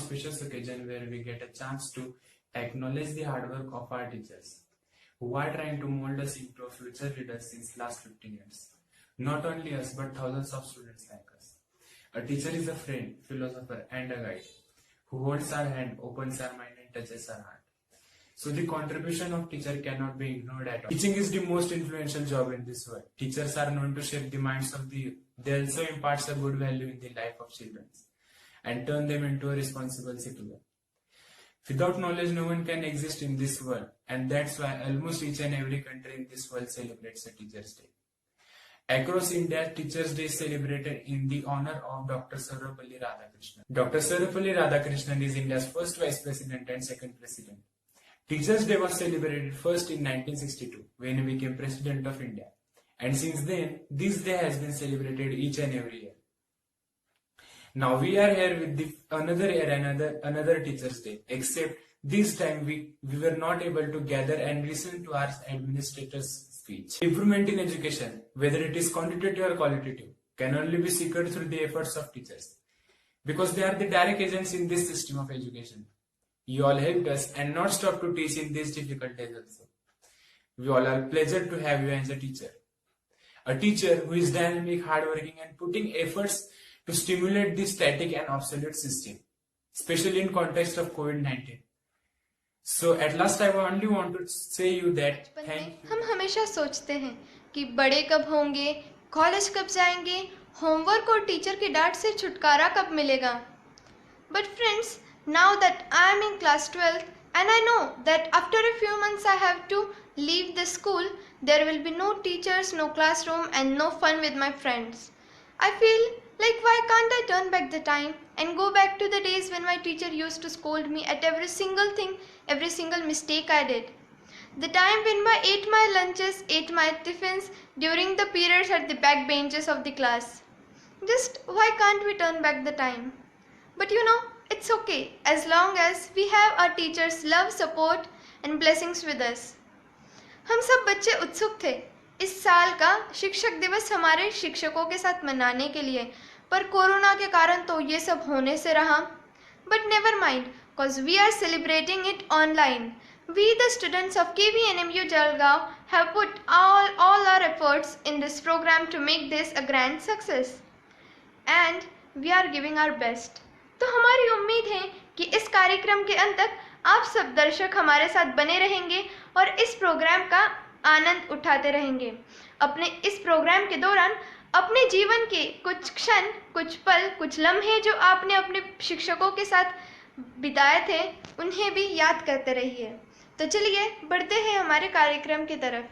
auspicious occasion where we get a chance to acknowledge the hard work of our teachers, who are trying to mold us into a future leaders since last 15 years. Not only us, but thousands of students like us. A teacher is a friend, philosopher, and a guide who holds our hand, opens our mind, and touches our heart. So the contribution of teacher cannot be ignored at all. Teaching is the most influential job in this world. Teachers are known to shape the minds of the youth. They also imparts a good value in the life of children and turn them into a responsible citizen. Without knowledge, no one can exist in this world, and that's why almost each and every country in this world celebrates a Teacher's Day. Across India, Teachers' Day is celebrated in the honor of Dr. Sarvepalli Radhakrishnan. Dr. Sarvepalli Radhakrishnan is India's first Vice President and second President. Teachers' Day was celebrated first in 1962 when he became President of India, and since then, this day has been celebrated each and every year. Now we are here with another year, another Teachers' Day, except this time we were not able to gather and listen to our administrator's speech. Improvement in education, whether it is quantitative or qualitative, can only be secured through the efforts of teachers, because they are the direct agents in this system of education. You all helped us and not stop to teach in these difficult days also. We all are pleased to have you as a teacher. A teacher who is dynamic, hardworking, and putting efforts to stimulate the static and obsolete system, especially in context of COVID-19. So at last I only want to say you that thank you. हम हमेशा सोचते हैं कि बड़े कब होंगे, college कब जाएंगे, होमवर्क और टीचर की डांट से छुटकारा कब मिलेगा. But friends, now that I am in class 12th and I know that after a few months I have to leave the school, there will be no teachers, no classroom and no fun with my friends. I feel like why can't I turn back the time and go back to the days when my teacher used to scold me at every single thing, every single mistake I did. The time when I ate my lunches, ate my tiffins during the periods at the back benches of the class. Just why can't we turn back the time? But you know, it's okay as long as we have our teachers' love, support and blessings with us. हम सब बच्चे उत्सुक थे इस साल का शिक्षक दिवस हमारे शिक्षकों के साथ मनाने के लिए, पर कोरोना के कारण तो ये सब होने से रहा. But never mind, cause we are celebrating it online. We, the students of KVNMU Jalgaon, have put all our efforts in this program to make this a grand success. And we are giving our best. तो हमारी उम्मीद है कि इस कार्यक्रम के अंत तक आप सब दर्शक हमारे साथ बने रहेंगे और इस प्रोग्राम का आनंद उठाते रहेंगे. अपने इस प्रोग्राम के दौरान अपने जीवन के कुछ क्षण, कुछ पल, कुछ लम्हे जो आपने अपने शिक्षकों के साथ बिताए थे, उन्हें भी याद करते रहिए. तो चलिए बढ़ते हैं हमारे कार्यक्रम की तरफ.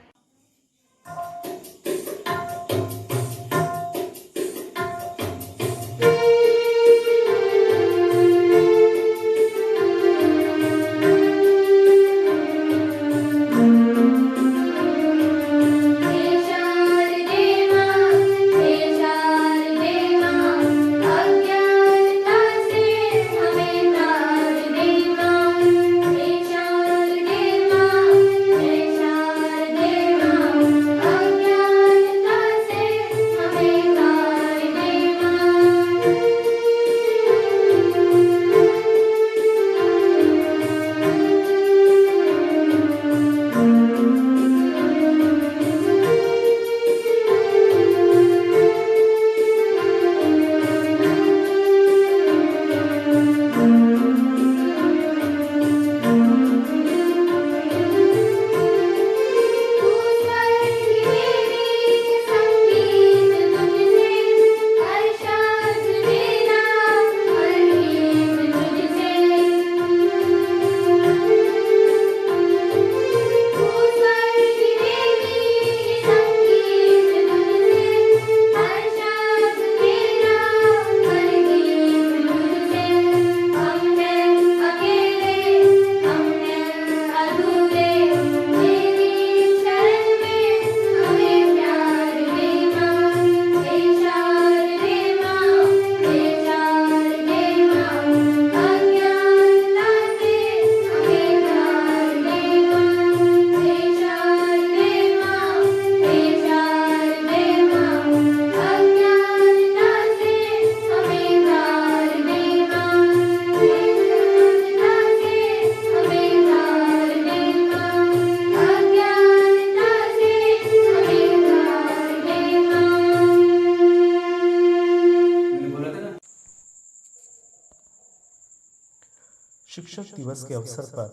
दिवस के अवसर पर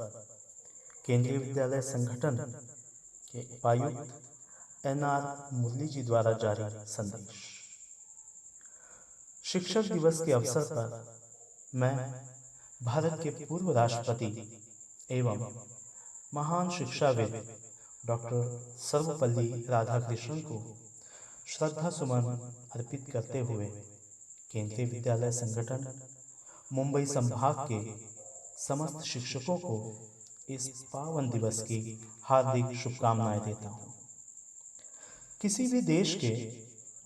केंद्रीय विद्यालय संगठन के उपायुक्त एनआर मुरली जी द्वारा जारी संदेश। शिक्षक दिवस के अवसर पर मैं भारत के पूर्व राष्ट्रपति एवं महान शिक्षाविद डॉक्टर सर्वपल्ली राधाकृष्णन को श्रद्धा सुमन अर्पित करते हुए केंद्रीय विद्यालय संगठन मुंबई संभाग के समस्त शिक्षकों को इस पावन दिवस की हार्दिक शुभकामनाएं देता हूं। किसी भी देश के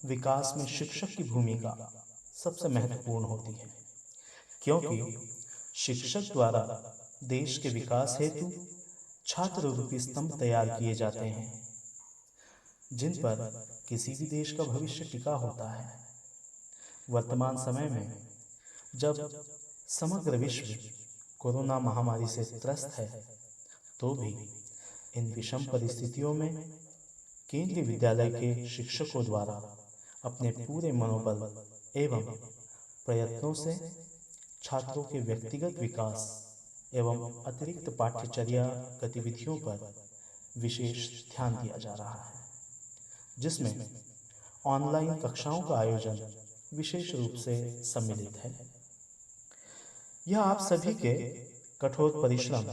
विकास में शिक्षक की भूमिका सबसे महत्वपूर्ण होती है, क्योंकि शिक्षक द्वारा देश के विकास हेतु छात्र रूपी स्तंभ तैयार किए जाते हैं, जिन पर किसी भी देश का भविष्य टिका होता है। वर्तमान समय में जब समग्र विश्व कोरोना महामारी से त्रस्त है, तो भी इन विषम परिस्थितियों में केंद्रीय विद्यालय के शिक्षकों द्वारा अपने पूरे मनोबल एवं प्रयत्नों से छात्रों के व्यक्तिगत विकास एवं अतिरिक्त पाठ्यचर्या गतिविधियों पर विशेष ध्यान दिया जा रहा है, जिसमें ऑनलाइन कक्षाओं का आयोजन विशेष रूप से सम्मिलित है। यह आप सभी के कठोर परिश्रम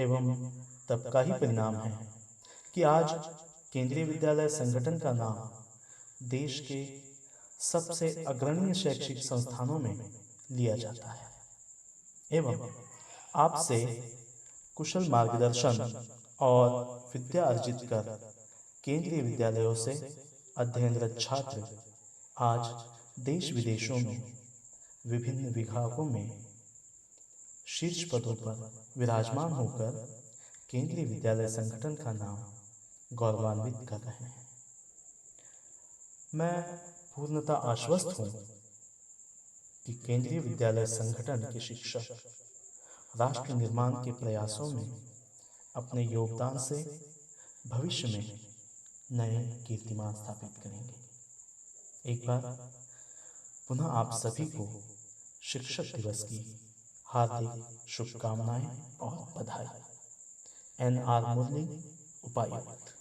एवं तप का ही परिणाम है कि आज केंद्रीय विद्यालय संगठन का नाम देश के सबसे अग्रणीय शैक्षिक संस्थानों में लिया जाता है एवं आपसे कुशल मार्गदर्शन और विद्या अर्जित कर केंद्रीय विद्यालयों से अध्ययनरत छात्र आज देश विदेशों में विभिन्न विभागों में शीर्ष पदों पर विराजमान होकर केंद्रीय विद्यालय संगठन का नाम गौरवान्वित कर रहे हैं। मैं पूर्णतः आश्वस्त हूँ कि केंद्रीय विद्यालय संगठन के शिक्षक राष्ट्र निर्माण के प्रयासों में अपने योगदान से भविष्य में नए कीर्तिमान स्थापित करेंगे। एक बार पुनः आप सभी को शिक्षक दिवस की हार्दिक शुभकामनाएं और बधाई। एनआर मुरली, उपायुक्त।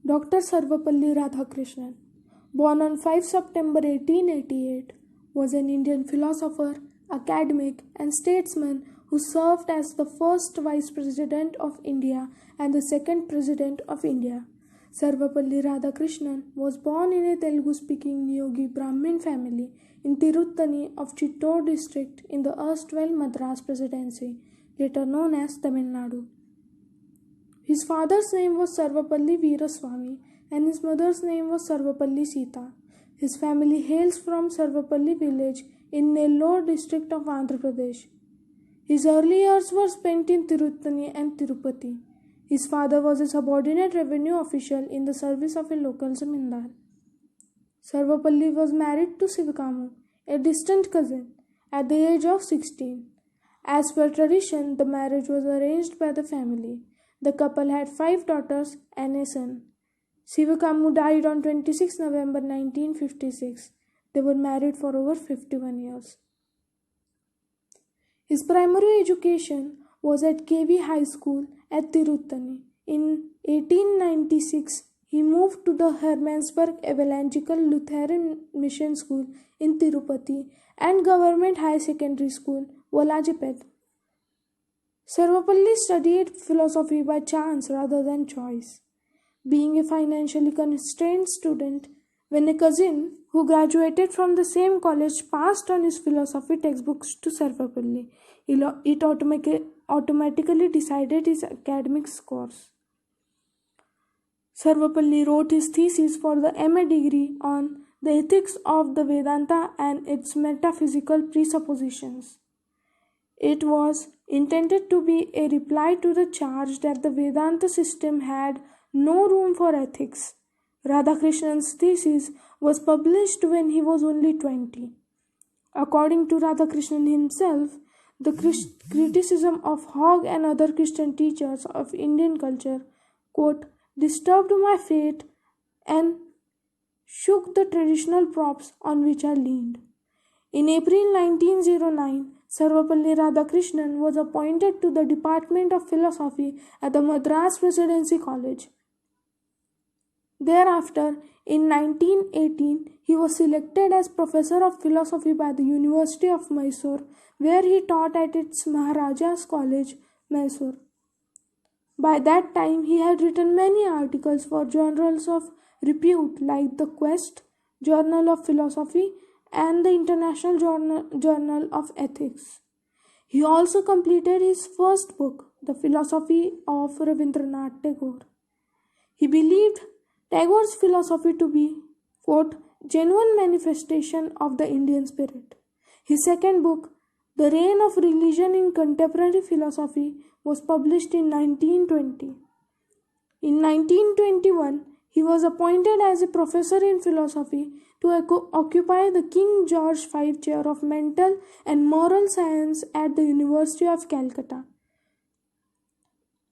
Dr. Sarvapalli Radhakrishnan, born on 5 September 1888, was an Indian philosopher, academic, and statesman who served as the first Vice President of India and the second President of India. Sarvapalli Radhakrishnan was born in a Telugu-speaking Niyogi Brahmin family in Tiruttani of Chittor district in the erstwhile Madras Presidency, later known as Tamil Nadu. His father's name was Sarvapalli Veeraswamy and his mother's name was Sarvapalli Sita. His family hails from Sarvapalli village in Nellore district of Andhra Pradesh. His early years were spent in Tiruttani and Tirupati. His father was a subordinate revenue official in the service of a local zamindar. Sarvapalli was married to Sivakamu, a distant cousin, at the age of 16. As per tradition, the marriage was arranged by the family. The couple had 5 daughters and a son. Sivakamu died on 26 November 1956. They were married for over 51 years. His primary education was at KV High School at Tiruttani. In 1896, he moved to the Hermannsburg Evangelical Lutheran Mission School in Tirupati and Government High Secondary School, Volajipet. Sarvapalli studied philosophy by chance rather than choice. Being a financially constrained student, when a cousin who graduated from the same college passed on his philosophy textbooks to Sarvapalli, it automatically decided his academic scores. Sarvapalli wrote his thesis for the MA degree on the ethics of the Vedanta and its metaphysical presuppositions. It was intended to be a reply to the charge that the Vedanta system had no room for ethics. Radhakrishnan's thesis was published when he was only 20. According to Radhakrishnan himself, the criticism of Hogg and other Christian teachers of Indian culture, quote, disturbed my faith and shook the traditional props on which I leaned. In April 1909, Sarvapalli Radhakrishnan was appointed to the Department of Philosophy at the Madras Presidency College. Thereafter, in 1918, he was selected as Professor of Philosophy by the University of Mysore, where he taught at its Maharaja's College, Mysore. By that time, he had written many articles for journals of repute like the Quest, Journal of Philosophy, and the International Journal of Ethics. He also completed his first book, The Philosophy of Rabindranath Tagore. He believed Tagore's philosophy to be, quote, genuine manifestation of the Indian spirit. His second book, The Reign of Religion in Contemporary Philosophy, was published in 1920. In 1921, he was appointed as a professor in philosophy to occupy the King George V Chair of Mental and Moral Science at the University of Calcutta.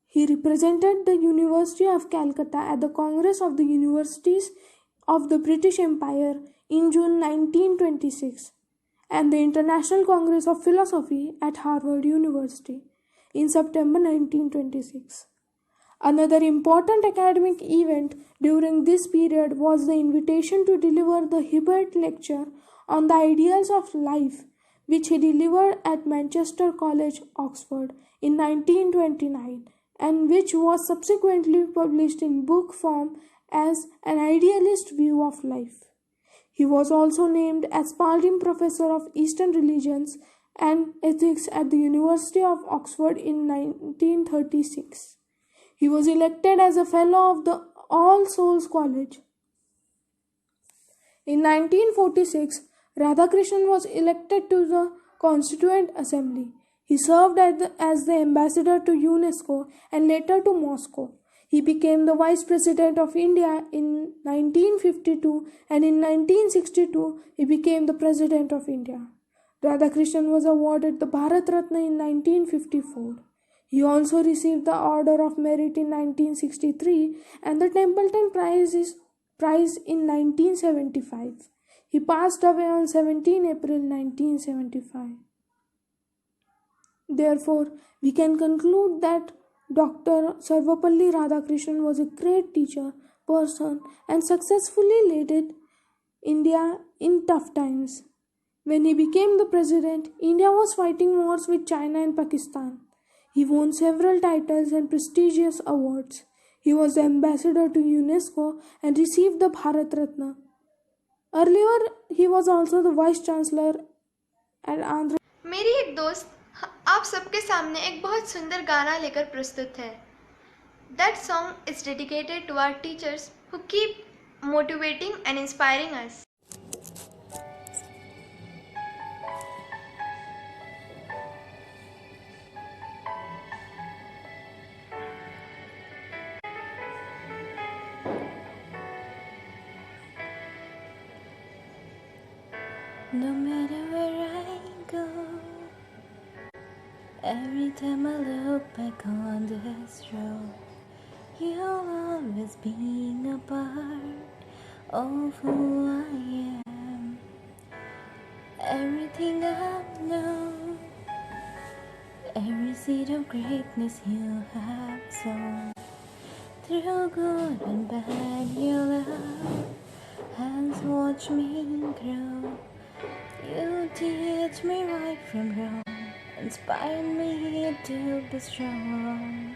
He represented the University of Calcutta at the Congress of the Universities of the British Empire in June 1926 and the International Congress of Philosophy at Harvard University in September 1926. Another important academic event during this period was the invitation to deliver the Hibbert Lecture on the Ideals of Life, which he delivered at Manchester College, Oxford in 1929, and which was subsequently published in book form as An Idealist View of Life. He was also named as Spalding Professor of Eastern Religions and Ethics at the University of Oxford in 1936. He was elected as a Fellow of the All Souls College. In 1946, Radhakrishnan was elected to the Constituent Assembly. He served as the ambassador to UNESCO and later to Moscow. He became the Vice President of India in 1952 and in 1962 he became the President of India. Radhakrishnan was awarded the Bharat Ratna in 1954. He also received the Order of Merit in 1963 and the Templeton Prize in 1975. He passed away on 17 April 1975. Therefore, we can conclude that Dr. Sarvapalli Radhakrishnan was a great teacher, person, and successfully led India in tough times. When he became the president, India was fighting wars with China and Pakistan. He won several titles and prestigious awards. He was the ambassador to UNESCO and received the Bharat Ratna. Earlier, he was also the vice chancellor at Andhra. मेरी एक दोस्त आप सबके सामने एक बहुत सुंदर गाना लेकर प्रस्तुत है. That song is dedicated to our teachers who keep motivating and inspiring us. No matter where I go, every time I look back on this road, you'll always be a part of who I am. Everything I know, every seed of greatness you have sown, through good and bad, your love has watched me grow. You teach me right from wrong, inspire me to be strong.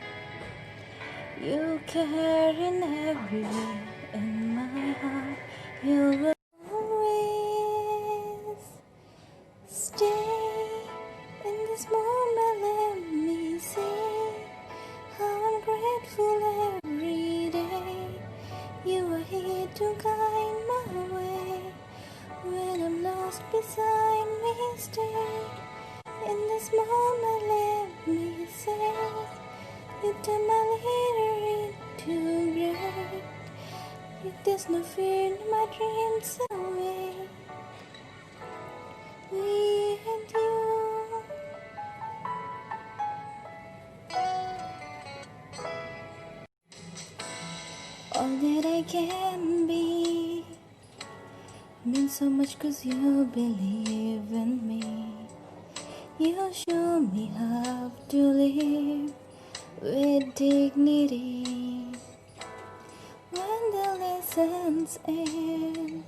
You care in every way in my heart. You will always stay in this moment. Let me say how I'm grateful every day. You are here to guide my way. When I'm lost beside me, stay in this moment. Let me say you turn my leader into great. If there's no fear in my dreams away, we and you. All that I can be, means so much 'cause you believe in me. You show me how to live with dignity. When the lessons end,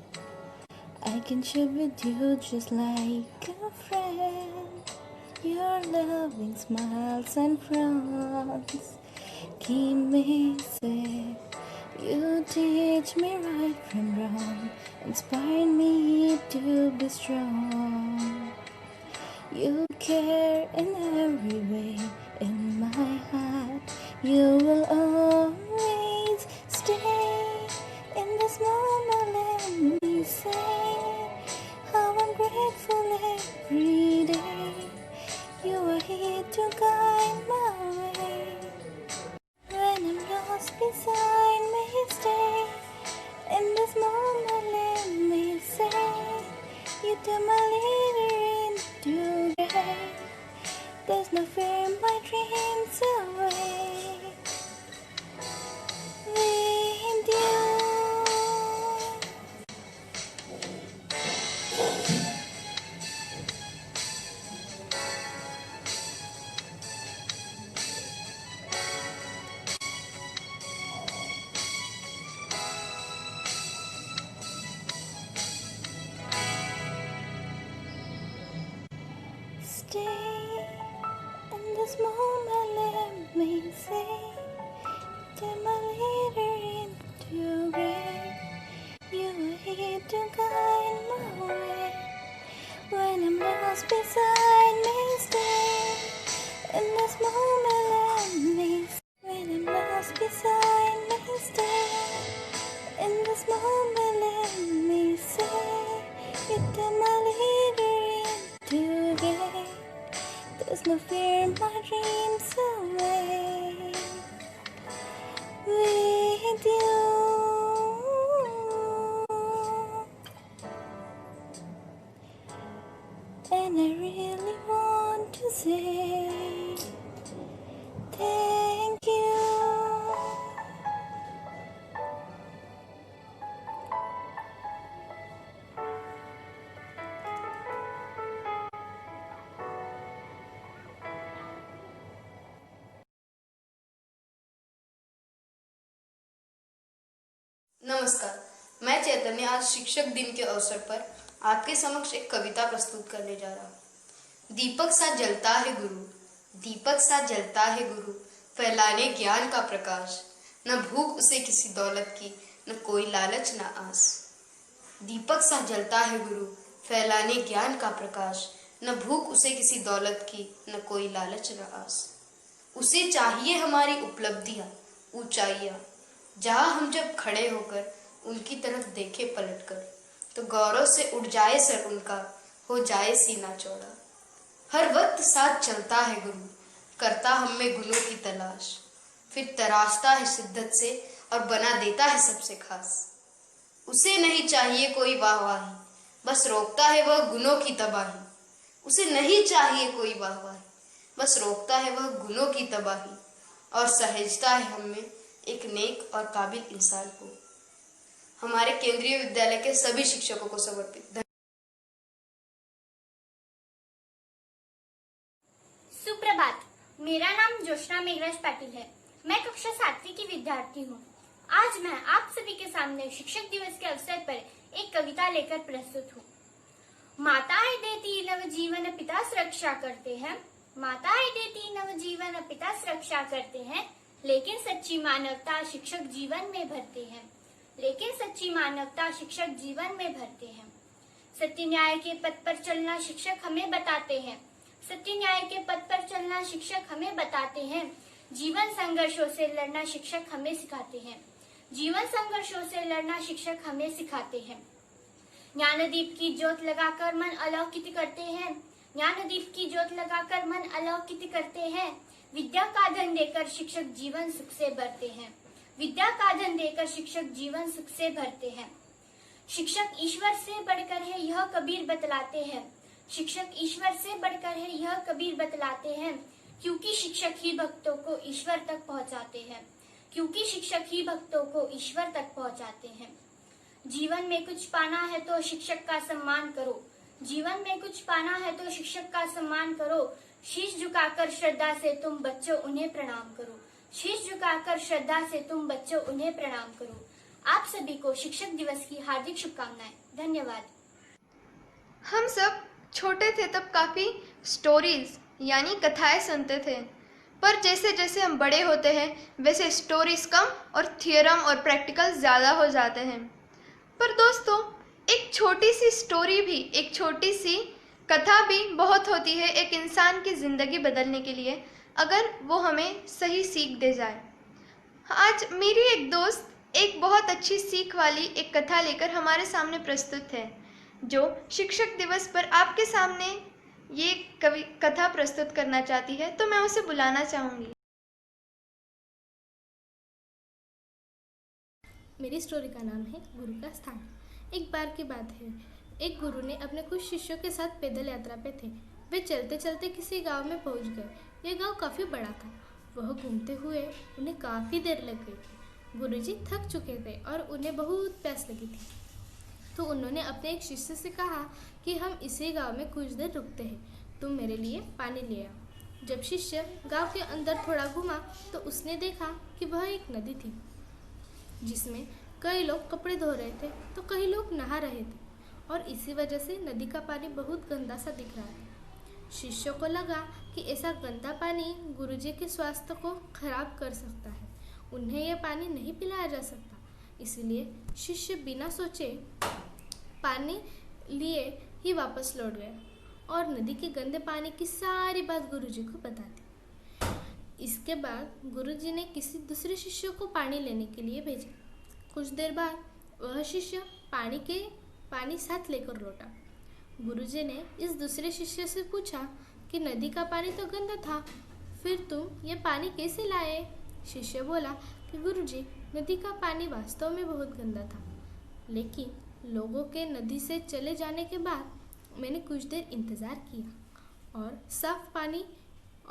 I can share with you just like a friend. Your loving smiles and frowns keep me safe. You teach me right from wrong, inspire me to be strong. You care in every way in my heart. You will always stay in this moment. Let me say how I'm grateful every day. You are here to guide my way. When I'm lost beside me, stay in this moment. Let me say you turn my leader into grace. There's no fear in my dreams away with you. Stay in this moment, let me say, turn my leader into grace. You are here to guide my way. When I'm lost beside me, stay in this moment, let me say. When I'm lost beside me, stay in this moment, let me say. You turn my leader into grace. There's no fear in my dreams away with you. And I really want to say thank you. नमस्कार, मैं चैतन्य आज शिक्षक दिन के अवसर पर आपके समक्ष एक कविता प्रस्तुत करने जा रहा हूँ। दीपक सा जलता है गुरु, दीपक सा जलता है गुरु, फैलाने ज्ञान का प्रकाश। न भूख उसे किसी दौलत की, न कोई लालच न आस। दीपक सा जलता है गुरु, फैलाने ज्ञान का प्रकाश। न भूख उसे किसी दौलत की, न कोई लालच न आस। उसे चाहिए हमारी उपलब्धियां, ऊंचाइयां, जहां हम जब खड़े होकर उनकी तरफ देखे पलटकर, तो गौरव से उठ जाए सर उनका, हो जाए सीना चौड़ा। हर वक्त साथ चलता है गुरु, करता हम में गुणों की तलाश, फिर तराशता है शिद्दत से और बना देता है सबसे खास। उसे नहीं चाहिए कोई वाहवाही, बस रोकता है वह गुणों की तबाही। उसे नहीं चाहिए कोई वाहवाही, बस रोकता है वह गुणों की तबाही, और सहेजता है हम में एक नेक और काबिल इंसान को। हमारे केंद्रीय विद्यालय के सभी शिक्षकों को समर्पित। सुप्रभात, मेरा नाम जोशना मेघराज पाटिल है। मैं कक्षा 7वीं की विद्यार्थी हूँ। आज मैं आप सभी के सामने शिक्षक दिवस के अवसर पर एक कविता लेकर प्रस्तुत हूँ। माताएं देती नवजीवन पिता सुरक्षा करते हैं, माताएं देती नवजीवन पिता सुरक्षा करते हैं, लेकिन सच्ची मानवता शिक्षक जीवन में भरते हैं, लेकिन सच्ची मानवता शिक्षक जीवन में भरते हैं। सत्य न्याय के पथ पर चलना शिक्षक हमें बताते हैं, सत्य न्याय के पथ पर चलना शिक्षक हमें बताते हैं। जीवन संघर्षों से लड़ना शिक्षक हमें सिखाते हैं, जीवन संघर्षों से लड़ना शिक्षक हमें सिखाते हैं। ज्ञानदीप की ज्योत लगाकर मन अलौकिक करते हैं, ज्ञानदीप की ज्योत लगाकर मन अलौकिक करते हैं। विद्या का धन देकर शिक्षक जीवन सुख से भरते हैं, विद्या का धन देकर शिक्षक जीवन सुख से भरते हैं। शिक्षक ईश्वर से बढ़कर है यह कबीर बतलाते हैं, शिक्षक ईश्वर से बढ़कर है यह कबीर बतलाते हैं। क्योंकि शिक्षक ही भक्तों को ईश्वर तक पहुंचाते हैं, क्योंकि शिक्षक ही भक्तों को ईश्वर तक पहुंचाते हैं। जीवन में कुछ पाना है तो शिक्षक का सम्मान करो। जीवन में कुछ पाना है तो शिक्षक का सम्मान करो। शीश झुकाकर श्रद्धा से तुम बच्चों उन्हें प्रणाम करो। शीश झुकाकर श्रद्धा से तुम बच्चों उन्हें प्रणाम करो। आप सभी को शिक्षक दिवस की हार्दिक शुभकामनाएं। धन्यवाद। हम सब छोटे थे तब काफ़ी स्टोरीज यानी कथाएं सुनते थे, पर जैसे जैसे हम बड़े होते हैं वैसे स्टोरीज कम और थियरम और प्रैक्टिकल ज़्यादा हो जाते हैं। पर दोस्तों, एक छोटी सी स्टोरी भी, एक छोटी सी कथा भी बहुत होती है एक इंसान की ज़िंदगी बदलने के लिए, अगर वो हमें सही सीख दे जाए। आज मेरी एक दोस्त एक बहुत अच्छी सीख वाली एक कथा लेकर हमारे सामने प्रस्तुत है, जो शिक्षक दिवस पर आपके सामने ये कथा प्रस्तुत करना चाहती है, तो मैं उसे बुलाना चाहूँगी। मेरी स्टोरी का नाम है गुरु का स्थान। एक बार की बात है, एक गुरु ने अपने कुछ शिष्यों के साथ पैदल यात्रा पे थे। वे चलते चलते किसी गांव में पहुंच गए। यह गांव काफ़ी बड़ा था। वह घूमते हुए उन्हें काफ़ी देर लग गई थी। गुरुजी थक चुके थे और उन्हें बहुत प्यास लगी थी। तो उन्होंने अपने एक शिष्य से कहा कि हम इसी गांव में कुछ देर रुकते हैं, तुम मेरे लिए पानी ले आओ। जब शिष्य गांव के अंदर थोड़ा घूमा तो उसने देखा कि वह एक नदी थी, जिसमें कई लोग कपड़े धो रहे थे तो कई लोग नहा रहे थे, और इसी वजह से नदी का पानी बहुत गंदा सा दिख रहा था। शिष्यों को लगा कि ऐसा गंदा पानी गुरुजी के स्वास्थ्य को खराब कर सकता है, उन्हें यह पानी नहीं पिलाया जा सकता। इसलिए शिष्य बिना सोचे पानी लिए ही वापस लौट गया और नदी के गंदे पानी की सारी बात गुरुजी को बता दी। इसके बाद गुरुजी ने किसी दूसरे शिष्य को पानी लेने के लिए भेजा। कुछ देर बाद वह शिष्य पानी साथ लेकर लौटा। गुरुजी ने इस दूसरे शिष्य से पूछा कि नदी का पानी तो गंदा था, फिर तुम ये पानी कैसे लाए? शिष्य बोला कि गुरुजी, नदी का पानी वास्तव में बहुत गंदा था, लेकिन लोगों के नदी से चले जाने के बाद मैंने कुछ देर इंतज़ार किया और साफ पानी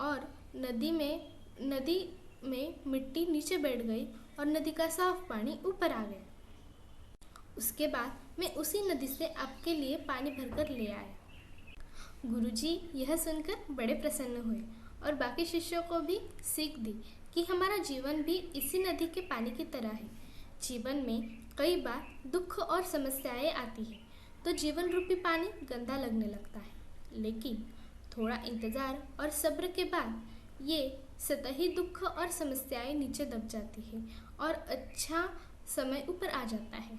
और नदी में मिट्टी नीचे बैठ गई और नदी का साफ पानी ऊपर आ गया। उसके बाद मैं उसी नदी से आपके लिए पानी भरकर ले आया। गुरुजी यह सुनकर बड़े प्रसन्न हुए और बाकी शिष्यों को भी सीख दी कि हमारा जीवन भी इसी नदी के पानी की तरह है। जीवन में कई बार दुख और समस्याएं आती हैं तो जीवन रूपी पानी गंदा लगने लगता है, लेकिन थोड़ा इंतज़ार और सब्र के बाद ये सतही दुख और समस्याएं नीचे दब जाती है और अच्छा समय ऊपर आ जाता है।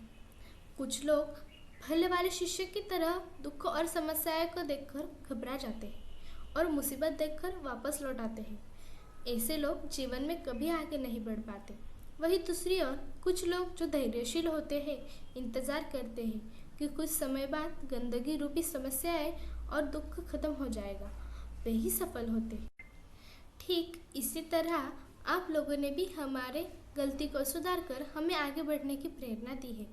कुछ लोग भले वाले शिष्य की तरह दुख और समस्याएं को देखकर घबरा जाते हैं और मुसीबत देखकर वापस लौट आते हैं। ऐसे लोग जीवन में कभी आगे नहीं बढ़ पाते। वही दूसरी ओर कुछ लोग जो धैर्यशील होते हैं, इंतज़ार करते हैं कि कुछ समय बाद गंदगी रूपी समस्याएं और दुख खत्म हो जाएगा, वे ही सफल होते हैं। ठीक इसी तरह आप लोगों ने भी हमारे गलती को सुधार कर हमें आगे बढ़ने की प्रेरणा दी है।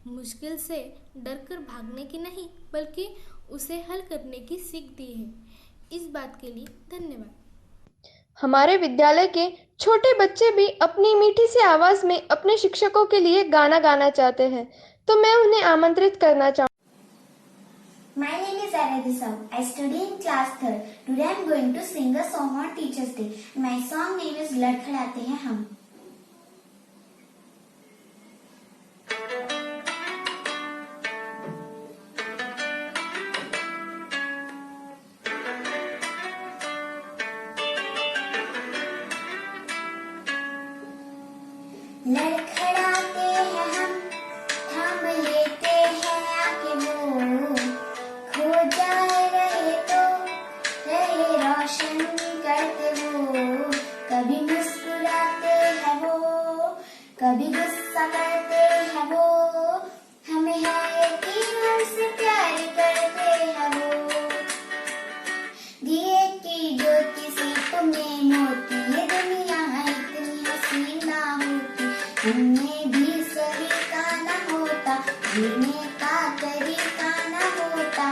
मुश्किल से डरकर भागने की नहीं, बल्कि उसे हल करने की सीख दी है। इस बात के लिए धन्यवाद। हमारे विद्यालय के छोटे बच्चे भी अपनी मीठी सी आवाज़ में अपने शिक्षकों के लिए गाना गाना चाहते हैं, तो मैं उन्हें आमंत्रित करना चाहूँगी। My name is Aradhi Sahu. I study in class 3rd. Today I am going to sing a song on Teachers' Day. My song name is लड़खड़ाते हैं हम। लड़खड़ाते हैं हम, थाम लेते हैं आके वो, खो जाए रहे तो रहे रोशन करते वो। कभी मुस्कुराते हैं वो, कभी गुस्सा करते हैं वो, हमें है यकीन हमसे प्यार करते हैं वो। दिए की ज्योति सीप में मोती, ये दुनिया इतनी हसीन ना होती, हमने भी सभी का न होता, जीने का तरीका न होता।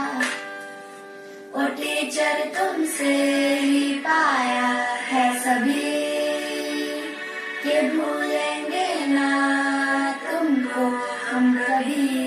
ओ टीचर तुमसे ही पाया है सभी, कि भूलेंगे ना तुमको हम कभी।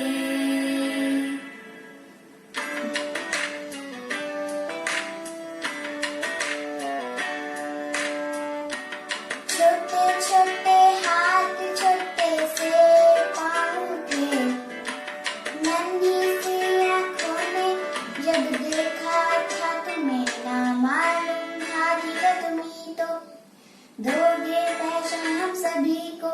दोगे पहचान हम सभी को,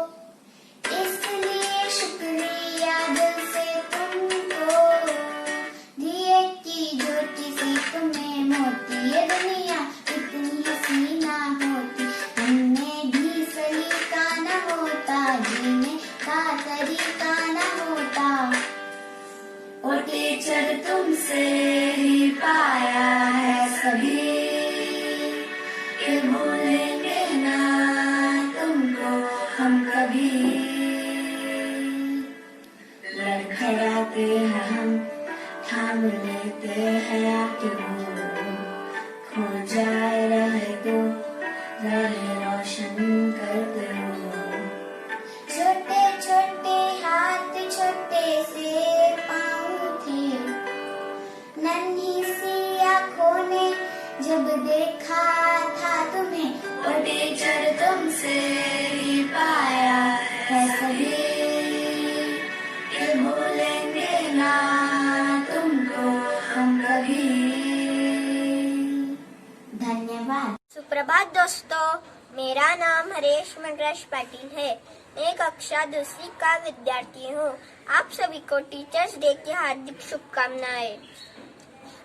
इसलिए शुक्रिया दिल से तुमको। दिए की ज्योति से तुम्हें मोती, ये दुनिया इतनी हसीना होती, हमने भी सलीका न होता, जीने का तरीका न होता। ओ टीचर तुमसे ही पाया है सभी, ये भूलेंगे ना तुमको हम कभी। लड़खड़ाते हैं हम, थाम लेते हैं आपकी मोह, खो जाए रहे तो रहे रोशन करते हो। छोटे छोटे हाथ छोटे से पाँव थे, नन्ही सी आँखों ने जब देखा था तुम्हें, ओ टीचर तुमसे ही पाया है सभी, ये भूलेंगे ना तुमको हम कभी। धन्यवाद। सुप्रभात दोस्तों, मेरा नाम हरेश मेघराज पाटिल है। मैं कक्षा 2वीं का विद्यार्थी हूँ। आप सभी को टीचर्स डे की हार्दिक शुभकामनाएं।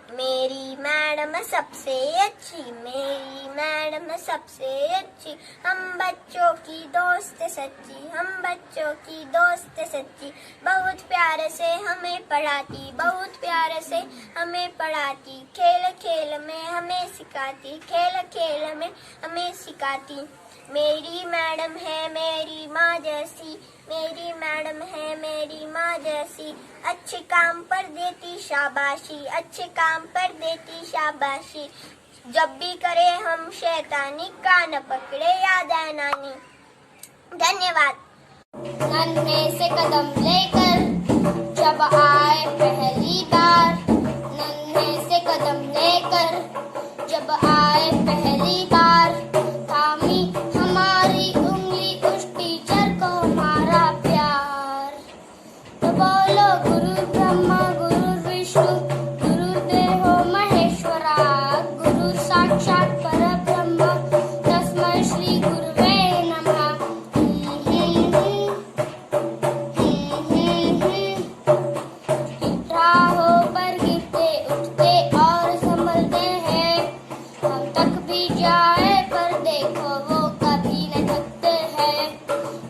मेरी मैडम सबसे अच्छी, मेरी मैडम सबसे अच्छी, हम बच्चों की दोस्त सच्ची, हम बच्चों की दोस्त सच्ची। बहुत प्यार से हमें पढ़ाती, बहुत प्यार से हमें पढ़ाती, खेल खेल में हमें सिखाती, खेल खेल में हमें सिखाती। मेरी मैडम है मेरी माँ जैसी, मेरी मैडम है मेरी माँ जैसी, अच्छे काम पर देती शाबाशी, अच्छे काम पर देती शाबाशी। जब भी करे हम शैतानी, कान पकड़े याद है नानी। धन्यवाद। नन्हे से कदम लेकर जब आए पहली बार, नन्हे से कदम लेकर जब आए पहली बार, थामी हमारी उंगली उस टीचर को हमारा प्यार। तो बोलो गुरु ब्रह्मा गुरु विष्णु गुरुदेवो महेश्वरा, गुरु साक्षात परब्रह्म तस्मै श्री गुरुवे नमः। राहों पर गिरते उठते और संभलते हैं, हम तक भी जाए पर देखो वो कभी न थकते हैं।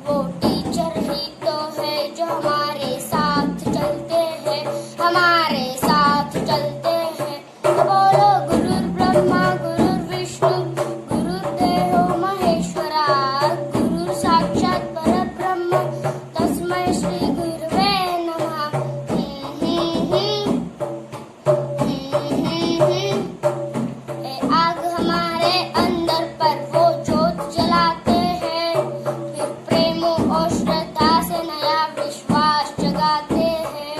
वो टीचर ही तो है जो हमारे साथ चलते हैं, हमारे साथ चलते हैं। तो बोलो गुरु ब्रह्मा गुरु विष्णु गुरुदेवो महेश्वरा, गुरु साक्षात परब्रह्म तस्मै श्री गुरुवे नमः। आग हमारे अंदर पर वो जोत जलाते हैं, फिर प्रेम और श्रद्धा से नया विश्वास जगाते हैं।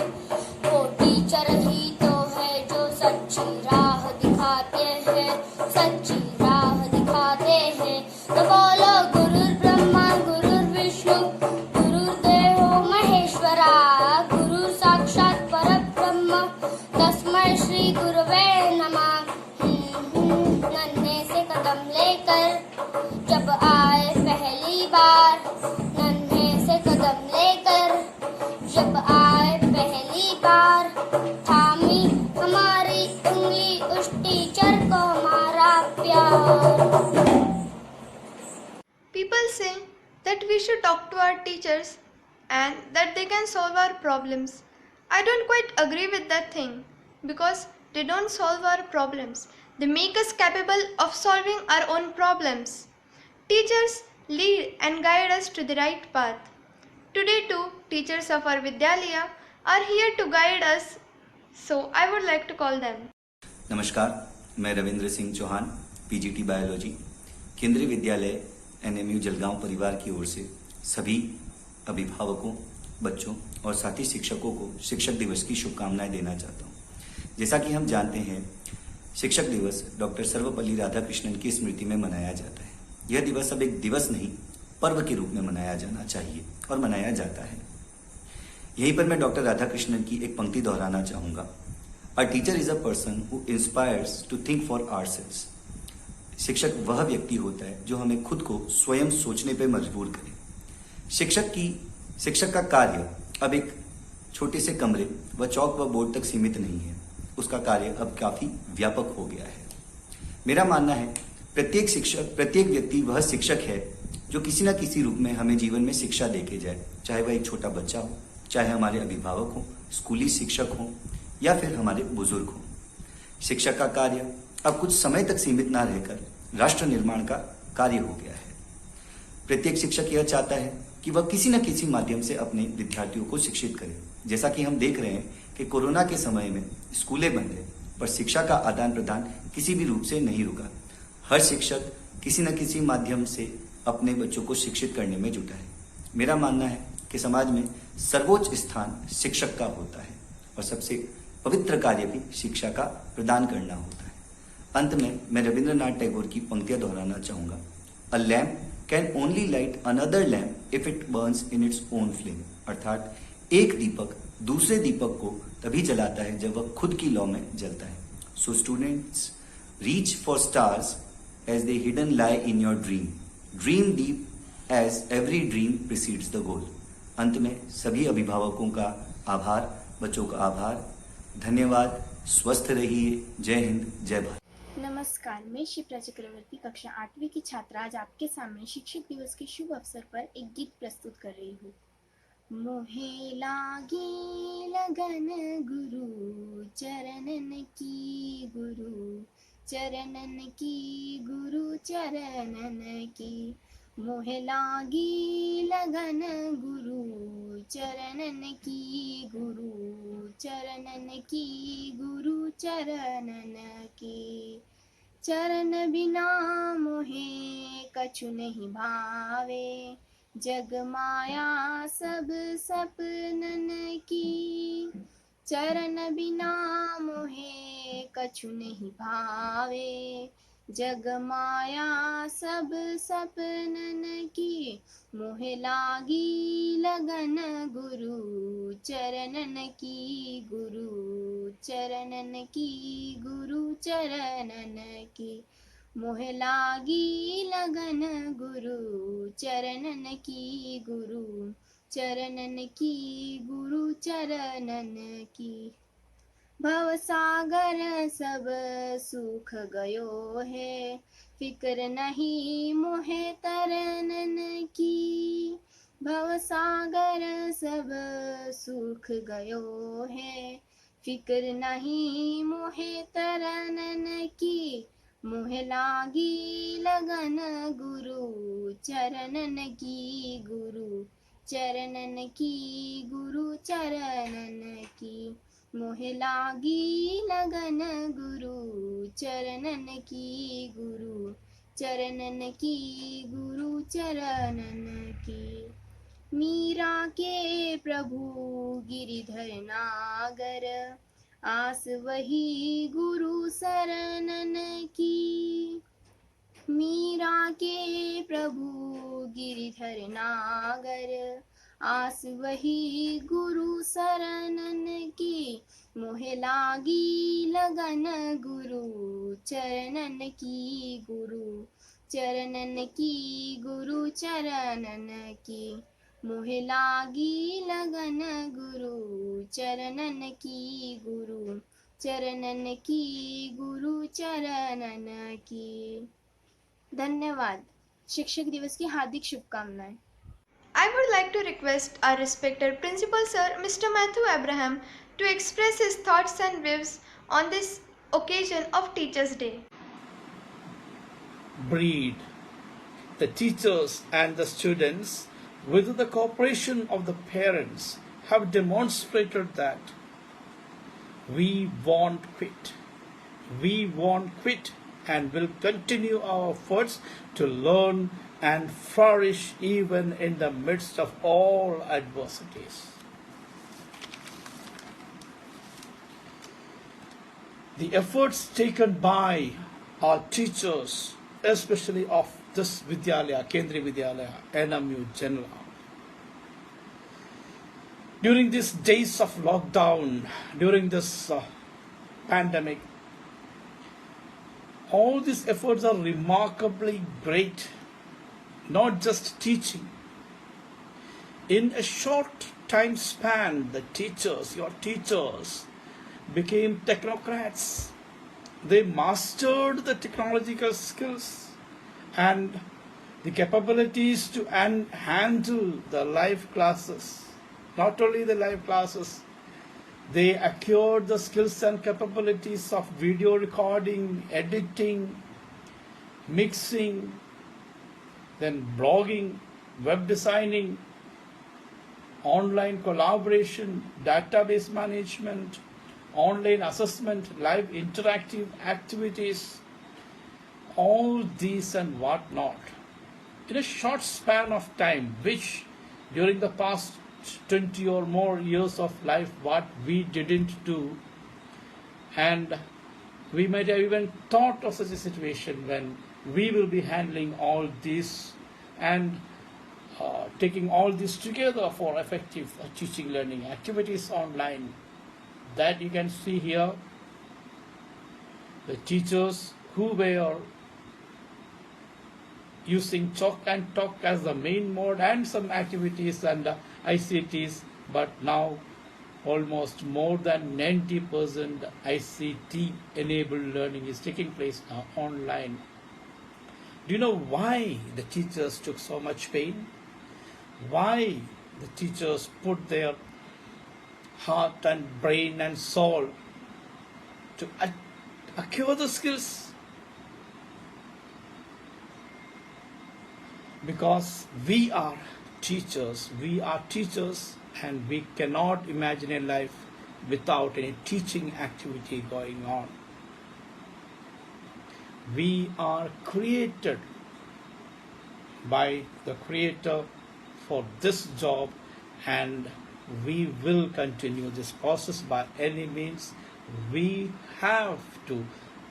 वो टीचर ही तो है जो सच्ची राह दिखाते हैं, सच्ची राह दिखाते हैं। तो बोलो गुरु ब्रह्मा गुरु विष्णु गुरुदेवो महेश्वरा, गुरु साक्षात परब्रह्म तस्मै श्री गुरुवे नमः। नन्हे से कदम लेकर जब आए पहली बार, नन्हे से कदम लेकर जब आए पहली बार, थामी हमारी उंगली उस टीचर को हमारा प्यार। People say that we should talk to our teachers and that they can solve our problems. I don't quite agree with that thing because they don't solve our problems. They make us capable of solving our own problems. Teachers lead and guide us to the right path. Today too, teachers of our Vidyalaya are here to guide us. So I would like to call them. नमस्कार, मैं Ravindra Singh Chauhan, PGT biology, केंद्रीय विद्यालय एनएमयू जलगांव परिवार की ओर से सभी अभिभावकों, बच्चों और साथी शिक्षकों को शिक्षक दिवस की शुभकामनाएं देना चाहता हूं। जैसा कि हम जानते हैं, शिक्षक दिवस डॉक्टर सर्वपल्ली राधाकृष्णन की स्मृति में मनाया जाता है। यह दिवस अब एक दिवस नहीं, पर्व के रूप में मनाया जाना चाहिए और मनाया जाता है। यहीं पर मैं डॉक्टर राधाकृष्णन की एक पंक्ति दोहराना चाहूंगा। A teacher is a person who inspires to think for ourselves. शिक्षक वह व्यक्ति होता है जो हमें खुद को स्वयं सोचने पर मजबूर करे। शिक्षक का कार्य अब एक छोटे से कमरे व चौक व बोर्ड तक सीमित नहीं है, उसका कार्य अब काफी व्यापक हो गया है। मेरा मानना है प्रत्येक व्यक्ति वह शिक्षक है जो किसी न किसी रूप में हमें जीवन में शिक्षा देके जाए, चाहे वह एक छोटा बच्चा हो, चाहे हमारे अभिभावक हो, स्कूली शिक्षक हो या फिर हमारे बुजुर्ग हो। शिक्षक का कार्य अब कुछ समय तक सीमित ना रहकर राष्ट्र निर्माण का कार्य हो गया है। प्रत्येक शिक्षक यह चाहता है कि वह किसी न किसी माध्यम से अपने विद्यार्थियों को शिक्षित करे। जैसा कि हम देख रहे हैं कि कोरोना के समय में स्कूलें बंद है, पर शिक्षा का आदान प्रदान किसी भी रूप से नहीं रुका। हर शिक्षक किसी न किसी माध्यम से अपने बच्चों को शिक्षित करने में जुटा है। मेरा मानना है कि समाज में सर्वोच्च स्थान शिक्षक का होता है और सबसे पवित्र कार्य भी शिक्षा का प्रदान करना होता है। अंत में मैं रविंद्रनाथ टैगोर की पंक्तियां दोहराना चाहूंगा। अ lamp can only light another lamp if it Burns in its own flame. अर्थात एक दीपक दूसरे दीपक को तभी जलाता है जब वह खुद की लौ में जलता है। So students, reach for stars as they hidden lie in your dream. Dream deep as every dream precedes the goal. अंत में सभी अभिभावकों का आभार, बच्चों का आभार, धन्यवाद। स्वस्थ रहिए। जय हिंद, जय भारत। नमस्कार, मैं शिप्रा चक्रवर्ती कक्षा 8वीं की छात्रा आज आपके सामने शिक्षक दिवस के शुभ अवसर पर एक गीत प्रस्तुत कर रही हूँ। मोहे लागी लगन गुरु चरणन की, गुरु चरणन की, गुरु चरणन की। मोहे लागी लगन गुरु चरणन की, गुरु चरणन की, गुरु चरणन की। चरण बिना मोहे कछु नहीं भावे, जग माया सब सपनन की। चरण बिना मोहे कछु नहीं भावे, जग माया सब सपनन की। मोहे लागी लगन गुरु चरणन की, गुरु चरणन की, गुरु चरणन की। मोहे लागी लगन गुरु चरणन की, गुरु चरणन की, गुरु चरणन की। भव सागर सब सुख गयो है, फिक्र नहीं मोहे तरनन की। भव सागर सब सुख गयो है, फिक्र नहीं मोहे तरनन की। मोहे लागी लगन गुरु चरणन की, गुरु चरणन की, गुरु चरणन की। मोहे लागी लगन गुरु चरणन की, गुरु चरणन की, गुरु चरणन की। मीरा के प्रभु गिरिधर नागर, आस वही गुरु शरणन की। मीरा के प्रभु गिरिधर नागर, आस वही गुरु शरणन की। मोहे लागी लगन गुरु चरणन की, गुरु चरणन की, गुरु चरणन की। मोहे लागी लगन गुरु चरणन की, गुरु चरणन की, गुरु चरणन की। धन्यवाद। शिक्षक दिवस की हार्दिक शुभकामनाएं। I would like to request our respected Principal Sir, Mr. Matthew Abraham, to express his thoughts and views on this occasion of Teachers' Day. Breed. The teachers and the students, with the cooperation of the parents, have demonstrated that we won't quit. We won't quit and will continue our efforts to learn and flourish even in the midst of all adversities. The efforts taken by our teachers, especially of this Vidyalaya, Kendriya Vidyalaya, NMU General, during these days of lockdown, during this pandemic, All these efforts are remarkably great, not just teaching. In a short time span, your teachers became technocrats. They mastered the technological skills and the capabilities to handle the live classes. Not only the live classes, they acquired the skills and capabilities of video recording, editing, mixing, then blogging, web designing, online collaboration, database management, online assessment, live interactive activities, all these and whatnot. In a short span of time, which during the past 20 or more years of life, what we didn't do, and we might have even thought of such a situation when we will be handling all this and taking all this together for effective teaching learning activities online. That you can see here, the teachers who were using chalk and talk as the main mode and some activities and ICTs, but now almost more than 90% ICT enabled learning is taking place now online. Do you know why the teachers took so much pain? Why the teachers put their heart and brain and soul to acquire the skills? Because we are teachers, and we cannot imagine a life without any teaching activity going on. We are created by the Creator for this job, and we will continue this process by any means. We have to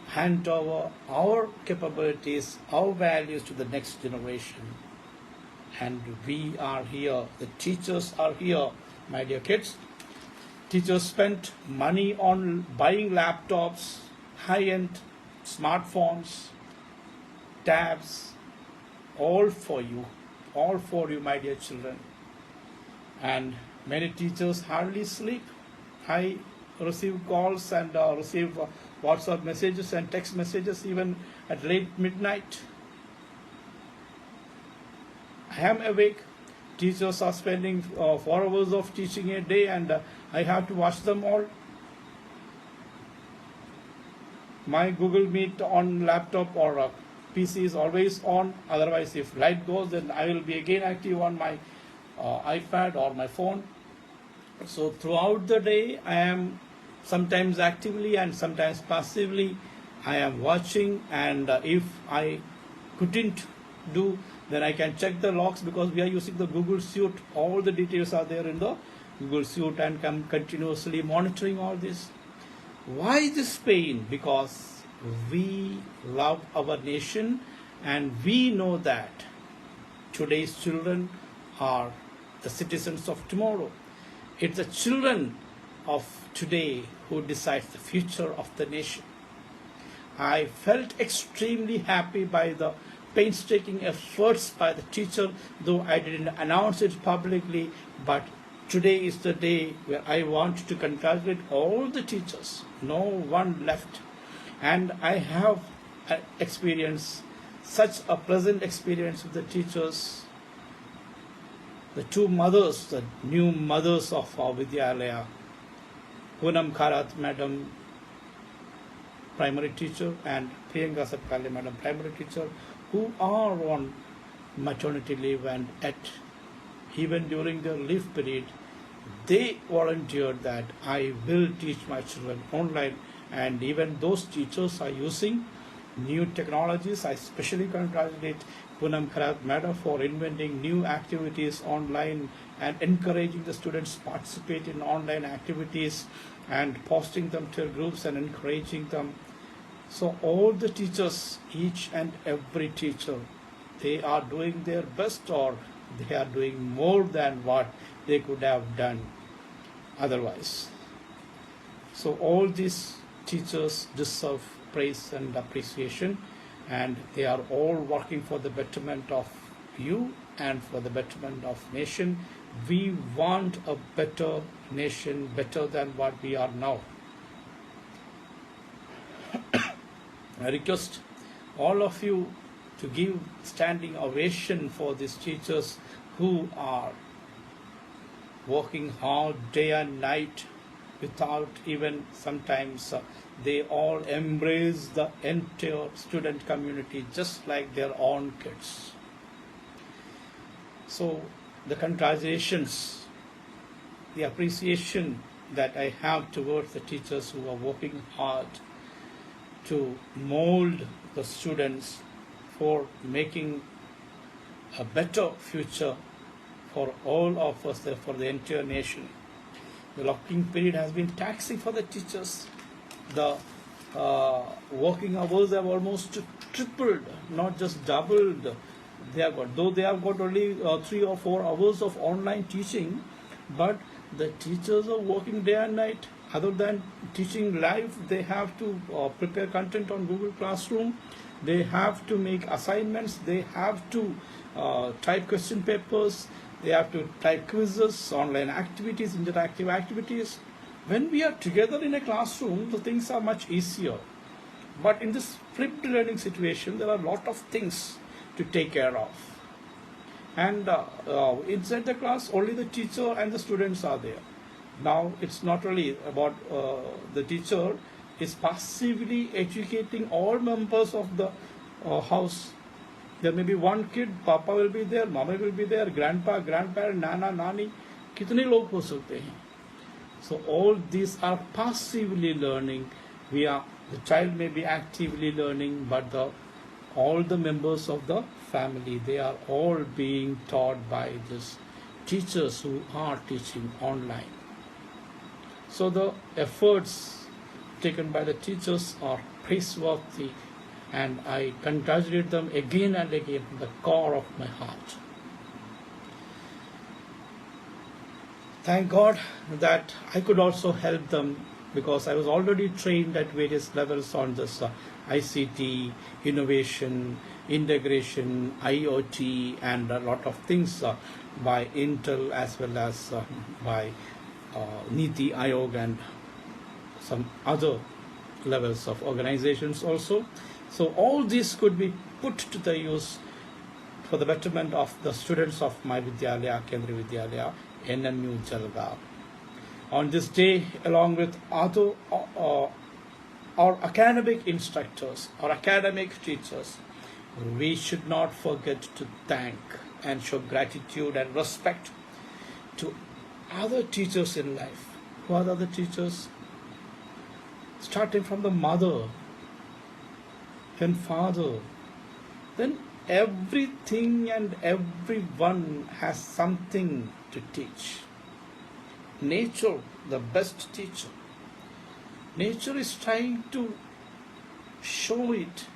hand over our capabilities, our values to the next generation. And we are here, the teachers are here, my dear kids. Teachers spent money on buying laptops, high-end smartphones, tabs, all for you, my dear children. And many teachers hardly sleep. I receive calls and receive WhatsApp messages and text messages even at late midnight. I am awake. Teachers are spending 4 hours of teaching a day, and I have to watch them all. My Google Meet on laptop or PC is always on. Otherwise, if light goes, then I will be again active on my iPad or my phone. So throughout the day, I am sometimes actively and sometimes passively, I am watching, and if I couldn't do, then I can check the logs, because we are using the Google Suite. All the details are there in the Google Suite, and I'm continuously monitoring all this. Why this pain? Because we love our nation, and we know that today's children are the citizens of tomorrow. It's the children of today who decides the future of the nation. I felt extremely happy by the painstaking efforts by the teacher, though I didn't announce it publicly, but today is the day where I want to congratulate all the teachers, no one left. And I have experienced such a pleasant experience with the teachers. The two mothers, the new mothers of our Vidyalaya, Poonam Kharat Madam, primary teacher, and Priyanka Sapkale Madam, primary teacher, who are on maternity leave, and even during their leave period, they volunteered that I will teach my children online, and even those teachers are using new technologies. I especially congratulate Poonam Kharat Madam for inventing new activities online and encouraging the students to participate in online activities and posting them to groups and encouraging them. So all the teachers, each and every teacher, they are doing their best, or they are doing more than what they could have done otherwise. So all these teachers deserve praise and appreciation, and they are all working for the betterment of you and for the betterment of nation. We want a better nation, better than what we are now. I request all of you to give standing ovation for these teachers who are working hard day and night without even sometimes they all embrace the entire student community just like their own kids. So the congratulations, the appreciation that I have towards the teachers who are working hard to mold the students for making a better future for all of us, for the entire nation. The locking period has been taxing for the teachers. The working hours have almost tripled, not just doubled. They have got, though they have got only 3 or 4 hours of online teaching, but the teachers are working day and night. Other than teaching live, they have to prepare content on Google Classroom. They have to make assignments. They have to type question papers. They have to type quizzes, online activities, interactive activities. When we are together in a classroom, the things are much easier. But in this flipped learning situation, there are a lot of things to take care of. And inside the class, only the teacher and the students are there. Now, it's not only about the teacher is passively educating all members of the house. There may be one kid, Papa will be there, Mama will be there, Grandpa, Grandparent, Nana, Nani. कितने लोग हो सकते हैं? So all these are passively learning. The child may be actively learning, but all the members of the family, they are all being taught by these teachers who are teaching online. So the efforts taken by the teachers are praiseworthy, and I congratulate them again and again from the core of my heart. Thank God that I could also help them, because I was already trained at various levels on this ICT, innovation, integration, IoT, and a lot of things by Intel as well as by Niti Aayog and some other levels of organizations also. So all this could be put to the use for the betterment of the students of my Vidyalaya, Kendriya Vidyalaya, NMU Jalgaon. On this day, along with other our academic instructors, our academic teachers, we should not forget to thank and show gratitude and respect to other teachers in life. Who are the other teachers? Starting from the mother, then father, then everything and everyone has something to teach. Nature, the best teacher. Nature is trying to show it,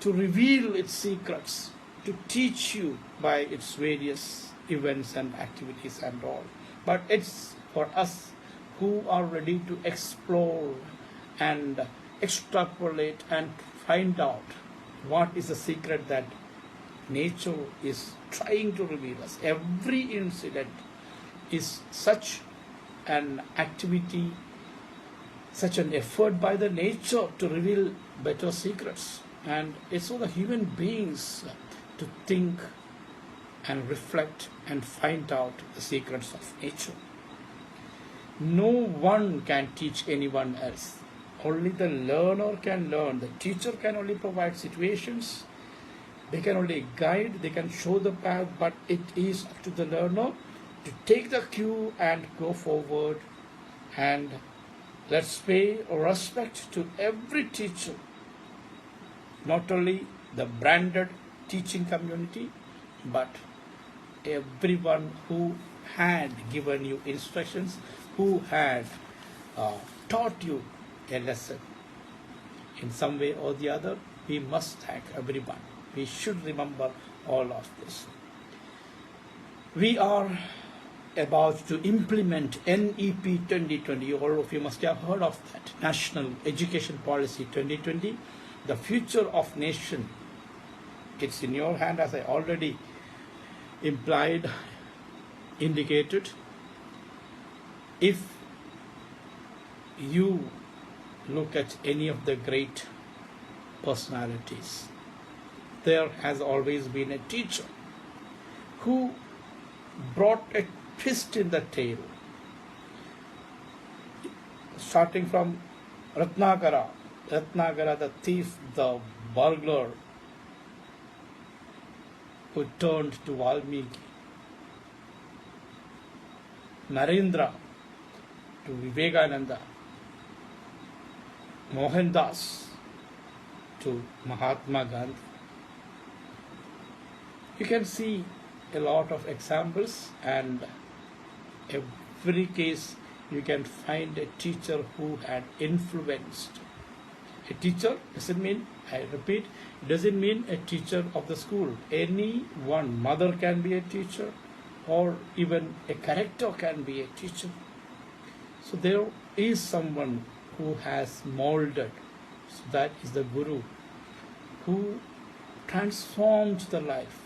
to reveal its secrets, to teach you by its various events and activities and all. But it's for us who are ready to explore and extrapolate and find out what is the secret that nature is trying to reveal us. Every incident is such an activity, such an effort by the nature to reveal better secrets. And it's for the human beings to think and reflect and find out the secrets of nature. No one can teach anyone else. Only the learner can learn. The teacher can only provide situations. They can only guide, they can show the path, but it is up to the learner to take the cue and go forward. And let's pay respect to every teacher, not only the branded teaching community, but everyone who had given you instructions, who had taught you a lesson. In some way or the other, we must thank everyone. We should remember all of this. We are about to implement NEP 2020. All of you must have heard of that. National Education Policy 2020. The future of nation. It's in your hand, as I already indicated. If you look at any of the great personalities, there has always been a teacher who brought a twist in the tale. Starting from Ratnakara, the thief, the burglar, who turned to Valmiki, Narendra to Vivekananda, Mohandas to Mahatma Gandhi. You can see a lot of examples, and every case you can find a teacher who had influenced. A teacher doesn't mean, I repeat, doesn't mean a teacher of the school. Any one mother can be a teacher, or even a character can be a teacher. So there is someone who has molded. So that is the Guru, who transformed the life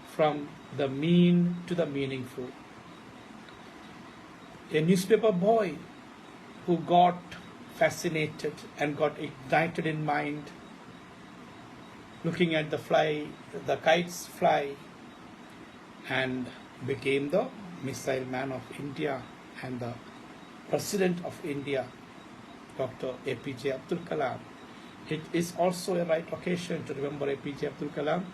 from the mean to the meaningful. A newspaper boy who got fascinated and got ignited in mind, looking at the kites fly, and became the missile man of India and the President of India, Dr. APJ Abdul Kalam. It is also a right occasion to remember APJ Abdul Kalam,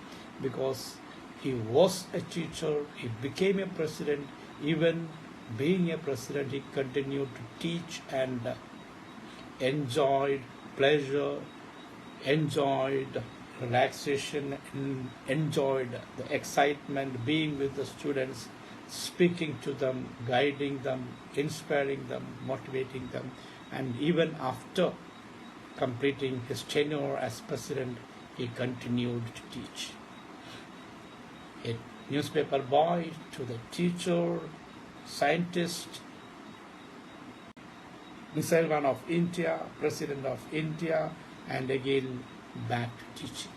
because he was a teacher, he became a president. Even being a president, he continued to teach and enjoyed pleasure, enjoyed relaxation, enjoyed the excitement, being with the students, speaking to them, guiding them, inspiring them, motivating them. And even after completing his tenure as president, he continued to teach. A newspaper boy to the teacher, scientist, missile man of India, president of India, and again back to teaching.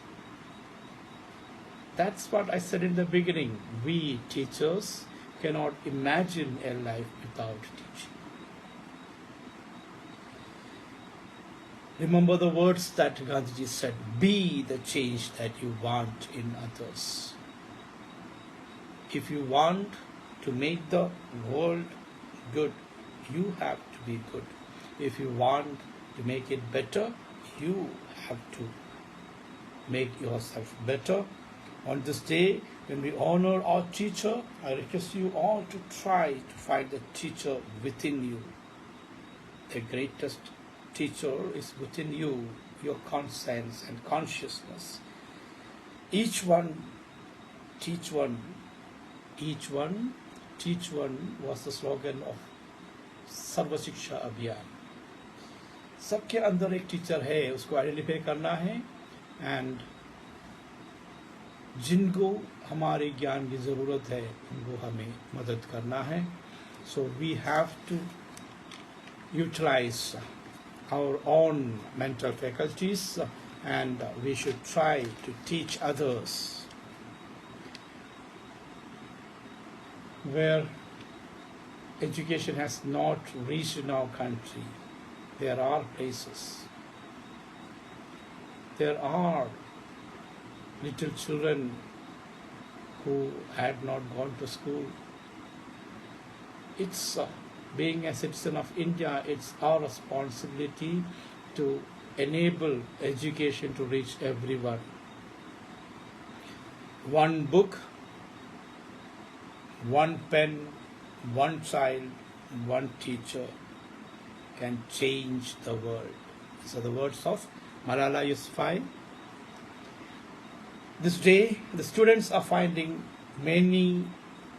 That's what I said in the beginning. We teachers cannot imagine a life without teaching. Remember the words that Gandhiji said, be the change that you want in others. If you want to make the world good, you have to be good. If you want to make it better, you have to make yourself better. On this day, when we honor our teacher, I request you all to try to find the teacher within you. The greatest teacher is within you, your conscience and consciousness. Each one, teach one. Each one, teach one was the slogan of सर्व शिक्षा अभियान. सबके अंदर एक teacher है, उसको identify करना है, and जिनको हमारे ज्ञान की ज़रूरत है उनको हमें मदद करना है. So we have to utilise our own mental faculties, and we should try to teach others. Where education has not reached in our country, there are places. There are little children who had not gone to school. It's being a citizen of India, it's our responsibility to enable education to reach everyone. One book, one pen, one child, one teacher can change the world. These are the words of Malala Yousafzai. This day, the students are finding many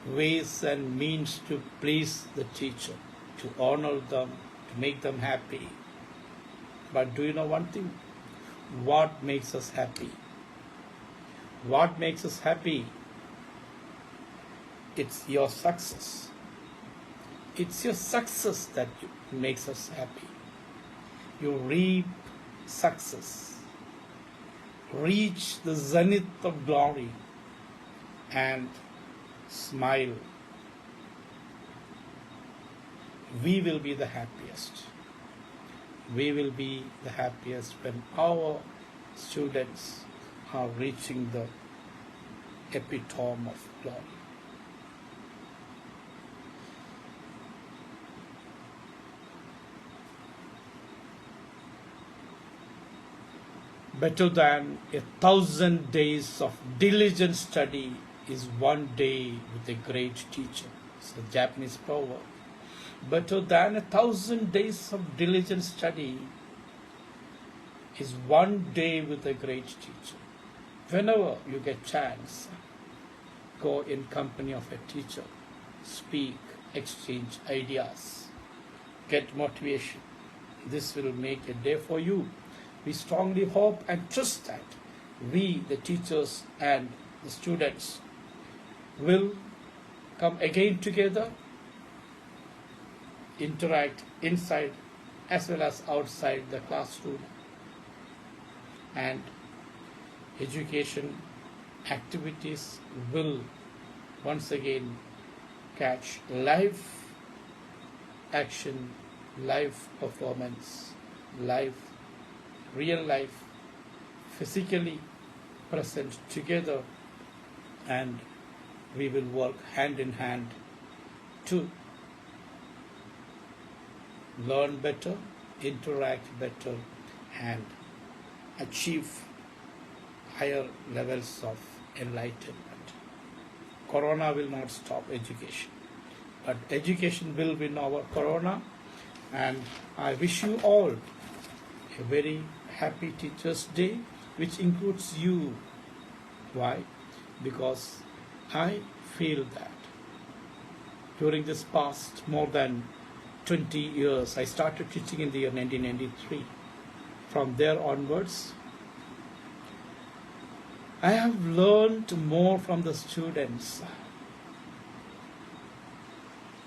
ways and means to please the teacher, to honor them, to make them happy. But do you know one thing? What makes us happy? What makes us happy? it's your success. It's your success that makes us happy. You reap success, reach the zenith of glory, and smile. We will be the happiest. We will be the happiest when our students are reaching the epitome of glory. Better than 1,000 days of diligent study is one day with a great teacher. It's a Japanese proverb. Better than 1,000 days of diligent study is one day with a great teacher. Whenever you get chance, go in company of a teacher, speak, exchange ideas, get motivation. This will make a day for you. We strongly hope and trust that we, the teachers and the students, will come again together, interact inside as well as outside the classroom, and education activities will once again catch live action, live performance, real life, physically present together, and we will work hand in hand to learn better, interact better, and achieve higher levels of enlightenment. Corona will not stop education, but education will win over Corona, and I wish you all a very happy Teachers' Day, which includes you. Why? Because I feel that during this past more than 20 years, I started teaching in the year 1993. From there onwards, I have learned more from the students.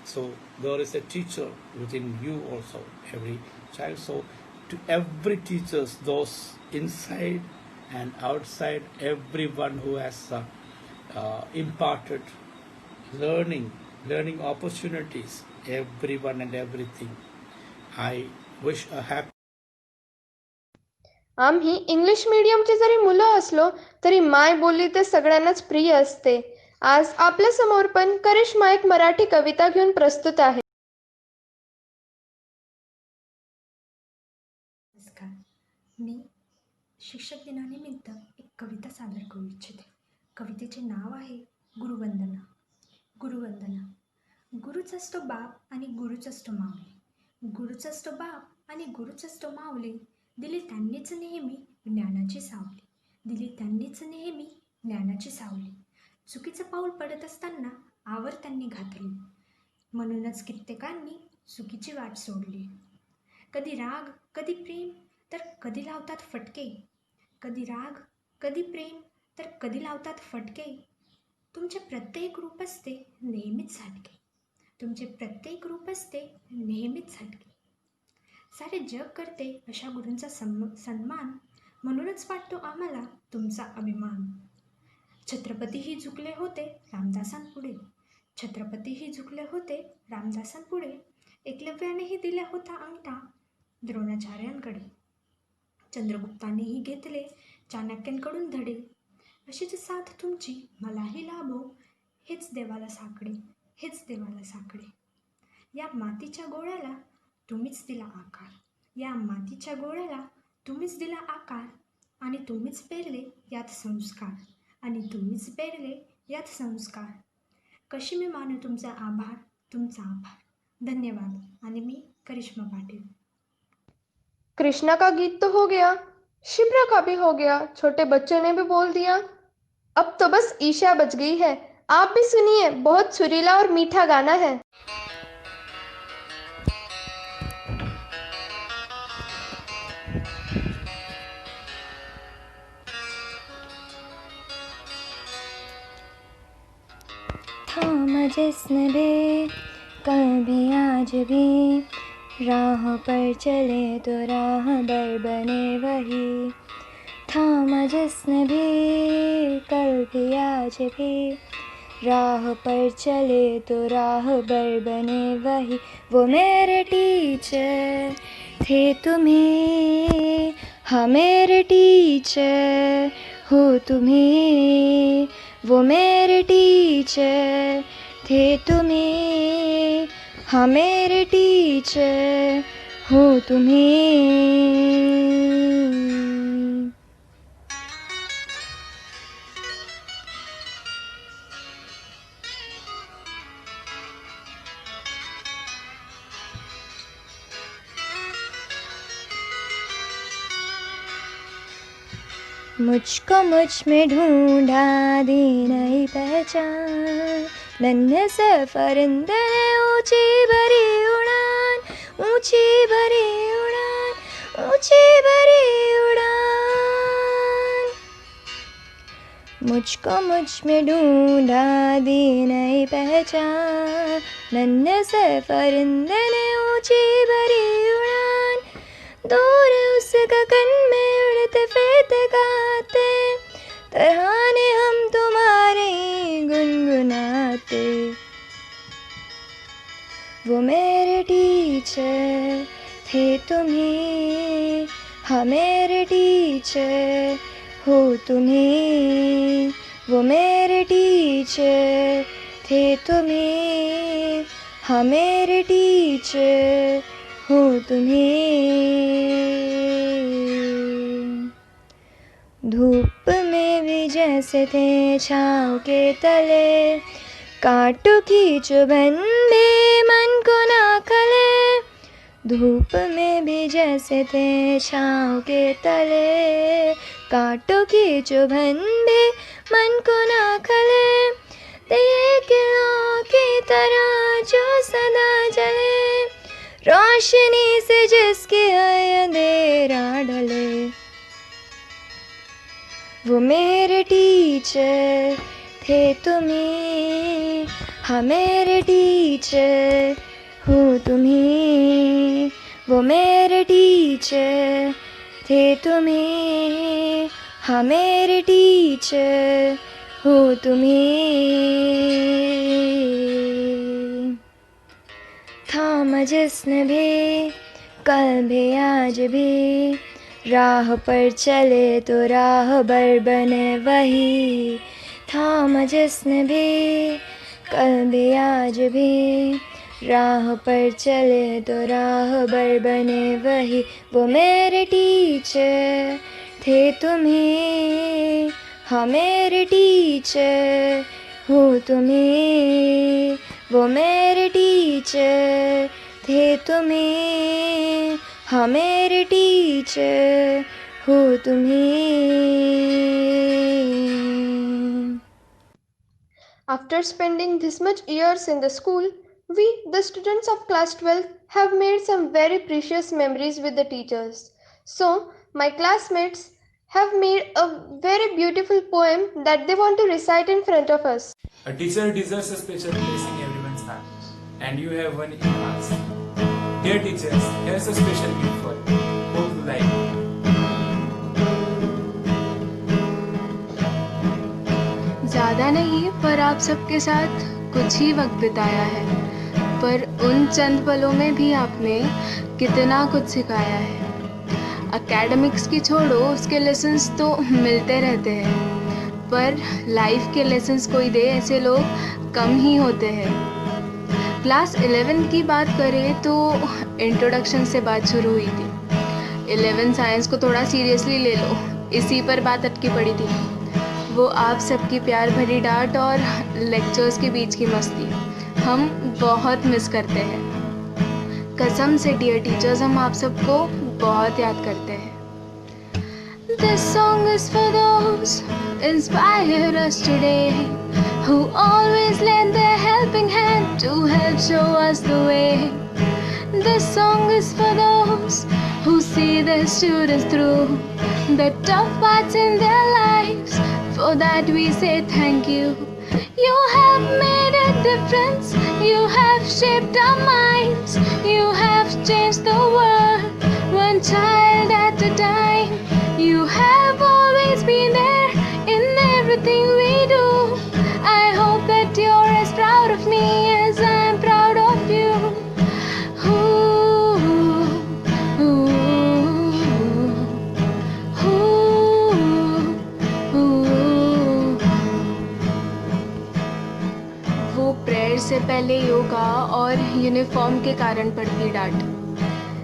So there is a teacher within you also, every child. So to every teachers, those inside and outside, everyone who has imparted learning opportunities, everyone and everything, I wish a happy. आम्ही English मीडियमची जरी मुलं असलो तरी my बोली ते सगळ्यांनाच प्रिय असते. आज आपल्या समोर पण करिश्मा एक मराठी कविता घेऊन प्रस्तुत आहे. नमस्कार. मी शिक्षक दिनानिमित्त एक कविता सादर करू इच्छिते. कवितेचे नाव आहे गुरुवंदना. गुरुवंदना. गुरुच असतो बाप आणि गुरुच असतो माऊली. गुरुच असतो बाप आणि गुरुच असतो माऊली. दिली त्यांनीच नेहमी ज्ञानाची सावली. दिली त्यांनीच नेहमी ज्ञानाची सावली. चुकीचं पाऊल पडत असताना आवर त्यांनी घातली. म्हणूनच कित्येकांनी चुकीची वाट सोडली. कधी राग कधी प्रेम तर कधी लावतात फटके. कधी राग कधी प्रेम तर कधी लावतात फटके. तुमचे प्रत्येक रूप असते नेहमीच हटके. तुमचे प्रत्येक रूप असते नेहमीच हटके. सारे जग करते अशा गुरूंचा सन्मान. म्हणूनच वाटतो आम्हाला तुमचा अभिमान. छत्रपतीही झुकले होते रामदासांपुढे. छत्रपतीही झुकले होते रामदासांपुढे. एकलव्यानेही दिला होता अंगठा द्रोणाचार्यांकडे. चंद्रगुप्तानेही घेतले चाणक्यांकडून धडे. अशीच साथ तुमची मलाही लाभो. हेच देवाला साकडे, हेच देवाला साकडे. या मातीच्या गोळ्याला तुम्हीच दिला आकार. या मातीच्या गोळ्याला तुम्हीच दिला आकार. आणि तुम्हीच पेरले यात संस्कार. आणि तुम्हीच पेरले यात संस्कार. कशी मी मानू तुमचा आभार, तुमचा आभार. धन्यवाद. आणि मी करिश्मा पाटील. कृष्णा का गीत तो हो गया, शिप्रा का भी हो गया, छोटे बच्चों ने भी बोल दिया. अब तो बस ईशा बच गई है. आप भी सुनिए, बहुत सुरीला और मीठा गाना है. थाम जिसने भी कल भी आज भी राह पर चले तो राहबर बने वही। थामा जिसने भी कल भी आज भी राह पर चले तो राहबर बने वही। वो मेरे टीचर थे तुम्हें, हाँ मेरे टीचर हो तुम्हें। वो मेरे टीचर थे तुम्हें, हाँ मेरे टीचर हो तुम्हें। मुझको मुझ में ढूंढा दी नई पहचान, नन्हे से परिंदे ने ऊंची भरी उड़ान, ऊंची भरी उड़ान, ऊंची भरी उड़ान। मुझको मुझ में ढूंढा दी नई पहचान, नन्हे से परिंदे ने ऊंची भरी उड़ान। दूर उस गगन में उड़ते फिरते गाते, तराने हम तुम्हारे गुनगुनाते। वो मेरे टीचर थे तुम्हें, हाँ मेरे टीचर हो तुम्हें। वो मेरे टीचर थे तुम्हें, हाँ मेरे टीचर हो तुम्हें। धूप में भी जैसे थे छाँव के तले, कांटों की चुभन भी मन को ना खले। धूप में भी जैसे थे छाँव के तले, कांटों की चुभन भी मन को ना खले। दिए किरणों की तरह जो सदा जले, रोशनी से जिसकी अंधेरा ढले। वो मेरे टीचर थे तुम्हें, हाँ मेरे टीचर हो तुम्हें। वो मेरे टीचर थे तुम्हें, हाँ मेरे टीचर हो तुम्हें। थामा जिसने भी कल भी आज भी राह पर चले तो राहबर बने वही। थामा जिसने भी कल भी आज भी राह पर चले तो राहबर बने वही। वो मेरे टीचर थे तुम्हें, हाँ मेरे टीचर हो तुम्हें। वो मेरे टीचर थे तुम्हें, हाँ मेरे टीचर हो तुम्हें। After spending this much years in the school, we, the students of class 12, have made some very precious memories with the teachers. So, my classmates have made a very beautiful poem that they want to recite in front of us. A teacher deserves a special place in everyone's heart, and you have one in yours. Dear teachers, here's a special gift for you. Hope you like it. ज़्यादा नहीं पर आप सबके साथ कुछ ही वक्त बिताया है, पर उन चंद पलों में भी आपने कितना कुछ सिखाया है। एकेडमिक्स की छोड़ो, उसके लेसन्स तो मिलते रहते हैं, पर लाइफ के लेसन्स कोई दे ऐसे लोग कम ही होते हैं। क्लास 11 की बात करें तो इंट्रोडक्शन से बात शुरू हुई थी। 11 साइंस को थोड़ा सीरियसली ले लो, इसी पर बात अटकी पड़ी थी। वो आप सबकी प्यार भरी डांट और लेक्चर्स के बीच की मस्ती हम बहुत मिस करते हैं। कसम से डियर टीचर्स, हम आप सबको बहुत याद करते हैं। This song is for those inspired us today, who always lend their helping hand to help show us the way. This song is for those who see their students through the tough parts in their lives. For that we say thank you, You have made a difference. You have shaped our minds. You have changed the world, one child at a time. You have always been there in everything we do. I hope that you're as proud of me as I'm proud of you. Ooh, ooh, ooh, ooh. वो prayer से पहले योगा और uniform के कारण पड़ती डांट।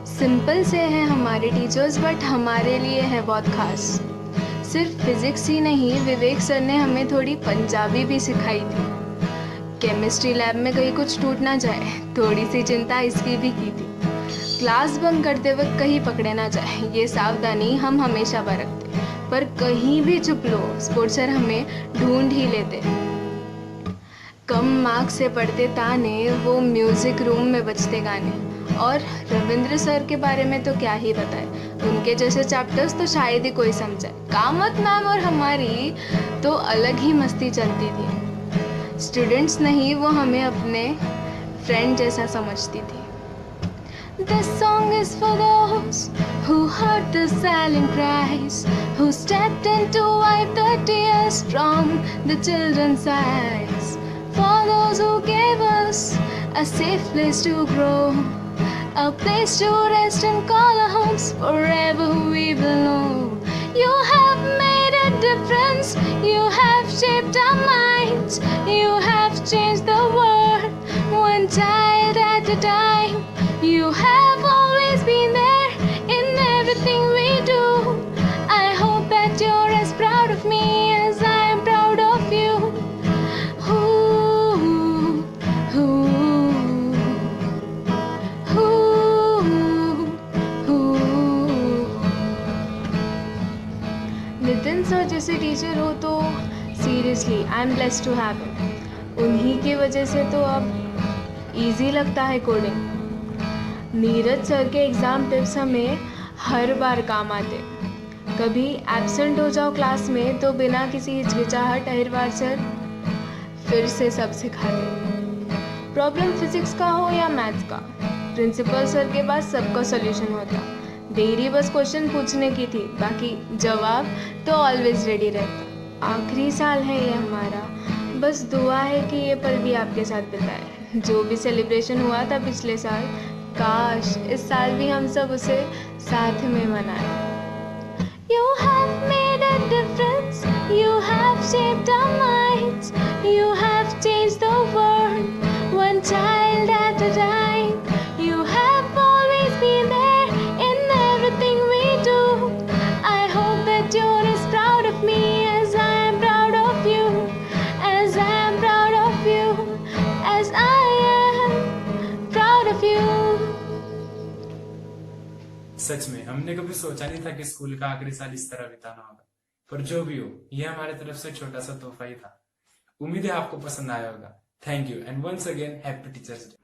Simple से हैं हमारे टीचर्स, बट हमारे लिए है बहुत खास। सिर्फ फिजिक्स ही नहीं, विवेक सर ने हमें थोड़ी पंजाबी भी सिखाई थी। केमिस्ट्री लैब में कहीं कुछ टूट ना जाए, थोड़ी सी चिंता इसकी भी की थी। क्लास बंक करते वक्त कहीं पकड़े ना जाए, ये सावधानी हम हमेशा बरतते। पर कहीं भी चुप लो, स्पोर्ट्स सर हमें ढूंढ ही लेते। कम मार्क्स से पढ़ते ताने, वो म्यूजिक रूम में बजते गाने। और रविंद्र सर के बारे में तो क्या ही बताए, उनके जैसे चैप्टर्स तो शायद ही कोई समझे। कामत मैम और हमारी तो अलग ही मस्ती चलती थी। स्टूडेंट्स नहीं, वो हमें अपने फ्रेंड जैसा समझती थी। This song is for those who heard the silent cries, who stepped in to wipe the tears from the children's eyes. For those who gave us a safe place to grow, a place to rest and call our homes, forever we will know. You have made a difference, you have shaped our minds, you have changed the world, one child at a time. You have always been there in everything we do. I hope that you're as proud of me as I am proud of you. Ooh, ooh, ooh, ooh. Nitin sir जैसे teacher हो तो seriously I am blessed to have him. उन्हीं की वजह से तो अब easy लगता है कोडिंग। नीरज सर के एग्ज़ाम टिप्स हमें हर बार काम आते। कभी एब्सेंट हो जाओ क्लास में तो बिना किसी हिचकिचाहट अहिरवार सर फिर से सब सिखाते। प्रॉब्लम फिजिक्स का हो या मैथ्स का, प्रिंसिपल सर के पास सबका सॉल्यूशन होता। देरी बस क्वेश्चन पूछने की थी, बाकी जवाब तो ऑलवेज रेडी रहता। आखिरी साल है ये हमारा, बस दुआ है कि ये पल भी आपके साथ बिताए। जो भी सेलिब्रेशन हुआ था पिछले साल, काश इस साल भी हम सब उसे साथ में मनाएं। You have made a difference, you have shaped our minds, you have changed the world, one child at a time. You have always been there in everything we do. I hope that you're as proud of me as I am proud of you, as I am proud of you, as I am proud of you. सच में हमने कभी सोचा नहीं था कि school का आखिरी साल इस तरह बिताना होगा, पर जो भी हो, यह हमारे तरफ से छोटा सा तोहफा ही था। उम्मीद है आपको पसंद आया होगा। Thank you and once again happy teachers day.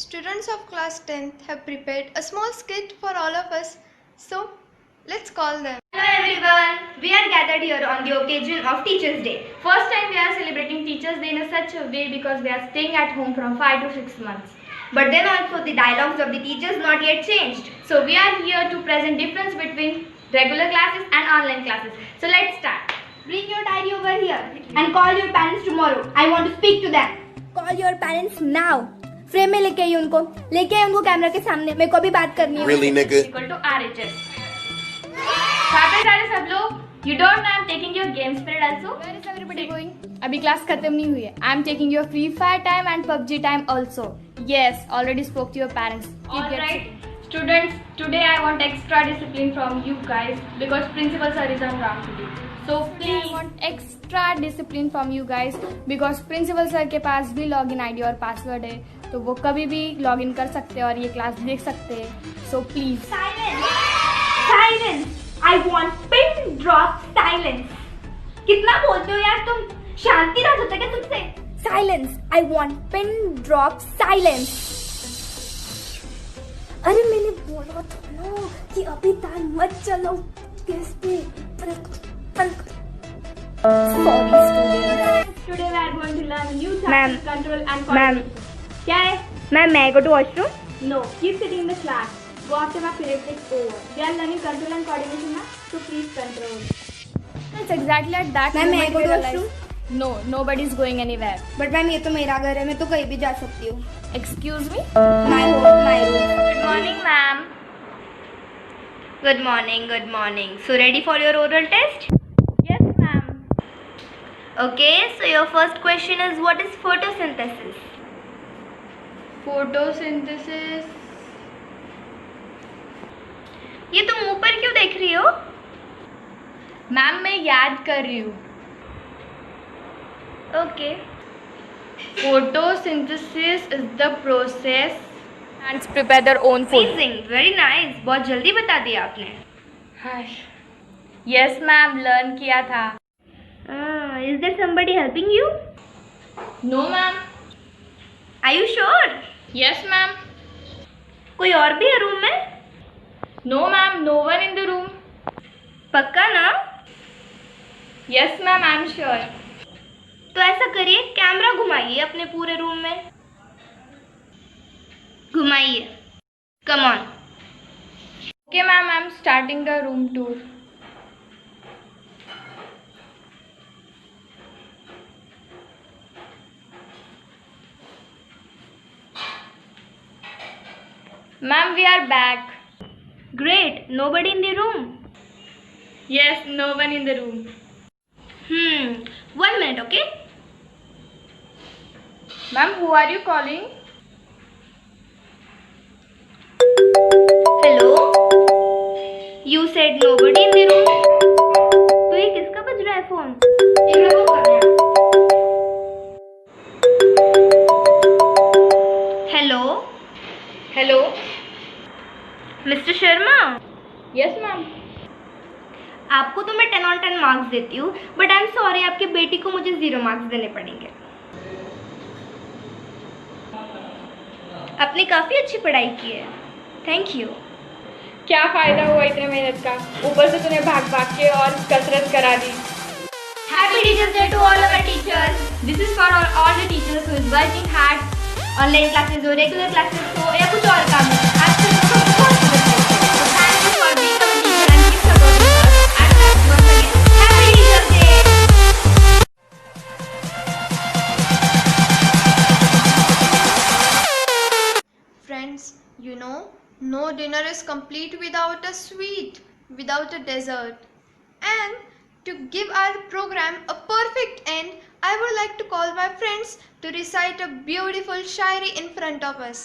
Students of class 10th have prepared a small skit for all of us, so let's call them. Hello everyone, we are gathered here on the occasion of Teachers Day. First time we are celebrating Teachers Day in such a way because we are staying at home from 5 to 6 months. But then also the dialogues of the teachers not yet changed. So we are here to present difference between regular classes and online classes. So let's start. Bring your diary over here and call your parents tomorrow. I want to speak to them. Call your parents now. Frame में लेके आइए उनको, camera के सामने, मेरे को भी बात करनी है। Really, nigga? Equal to RHS. सारे सब लोग, you don't know I'm taking your games period also. Where is everybody going? अभी क्लास खत्म नहीं हुई है. I'm taking your Free Fire time and PUBG time also. Yes, already spoke to your parents. All right, students. Today I want extra discipline from you guys because principal sir is on ground today. So please, I want extra discipline from you guys because principal sir के पास भी login ID और password है, तो वो कभी भी login कर सकते हैं और ये क्लास देख सकते हैं. So please. Silence. Silence. I want pin drop silence. कितना बोलते हो यार तुम? शांति राज होता है क्या तुमसे? Silence. I want pin drop silence. अरे मैंने बोला था ना कि अभी तार मत चलो केस पे। Sorry students. Today we are going to learn a new Ma'am. chapter, control and Ma'am. coordination. क्या है? Ma'am, may I go to washroom? No, keep sitting in the class. Go after my period is over. We are learning control and coordination now, so please control. It's exactly at that Ma'am, may I moment go we to realize- washroom? No, nobody is going anywhere. But ma'am ये तो मेरा घर है, मैं तो कहीं भी जा सकती हूँ. Excuse me? My home, my room. Good morning, ma'am. Good morning, good morning. So ready for your oral test? Yes, ma'am. Okay, so your first question is what is photosynthesis? Photosynthesis. ये तुम मुंह पर क्यों देख रही हो? Ma'am मैं याद कर रही हूँ. Okay. Photosynthesis is the process. Plants prepare their own food. Amazing, very nice. बहुत जल्दी बता दिया आपने. Yes, ma'am. Learn किया था. Is there somebody helping you? No, ma'am. Are you sure? Yes, ma'am. कोई और भी है रूम में? No, ma'am. No one in the room. पक्का ना? Yes, ma'am. I'm sure. तो ऐसा करिए, कैमरा घुमाइए अपने पूरे रूम में. घुमाइए. Come on. Okay, ma'am. I'm starting the room tour. Ma'am, we are back. Great. Nobody in the room. Yes, no one in the room. 1 minute, okay? Ma'am, who are you calling? Hello? You said nobody in the room. तो ये किसका बज रहा है phone? एक लोगों का है. Hello? Hello? Mr. Sharma? Yes, ma'am. आपको तो मैं 10 on 10 मार्क्स देती हूँ, बट आई एम सॉरी आपकी बेटी को मुझे 0 मार्क्स देने पड़ेंगे. आपने काफ़ी अच्छी पढ़ाई की है. Thank you. क्या फायदा हुआ इतने मेहनत का? ऊपर से तूने भाग भाग के और कसरत करा दी. Happy Teachers Day to all of our teachers. This is for all the teachers who is working hard. Online classes हो, रेगुलर क्लासेस हो या कुछ और काम हो. आज तक सबको बहुत मदद करते हैं. So thank you for being our teacher and keep supporting us. And once again, Happy Teachers Day. Friends, you know, no dinner is complete without a sweet, without a dessert. And to give our program a perfect end, I would like to call my friends to recite a beautiful Shayari in front of us.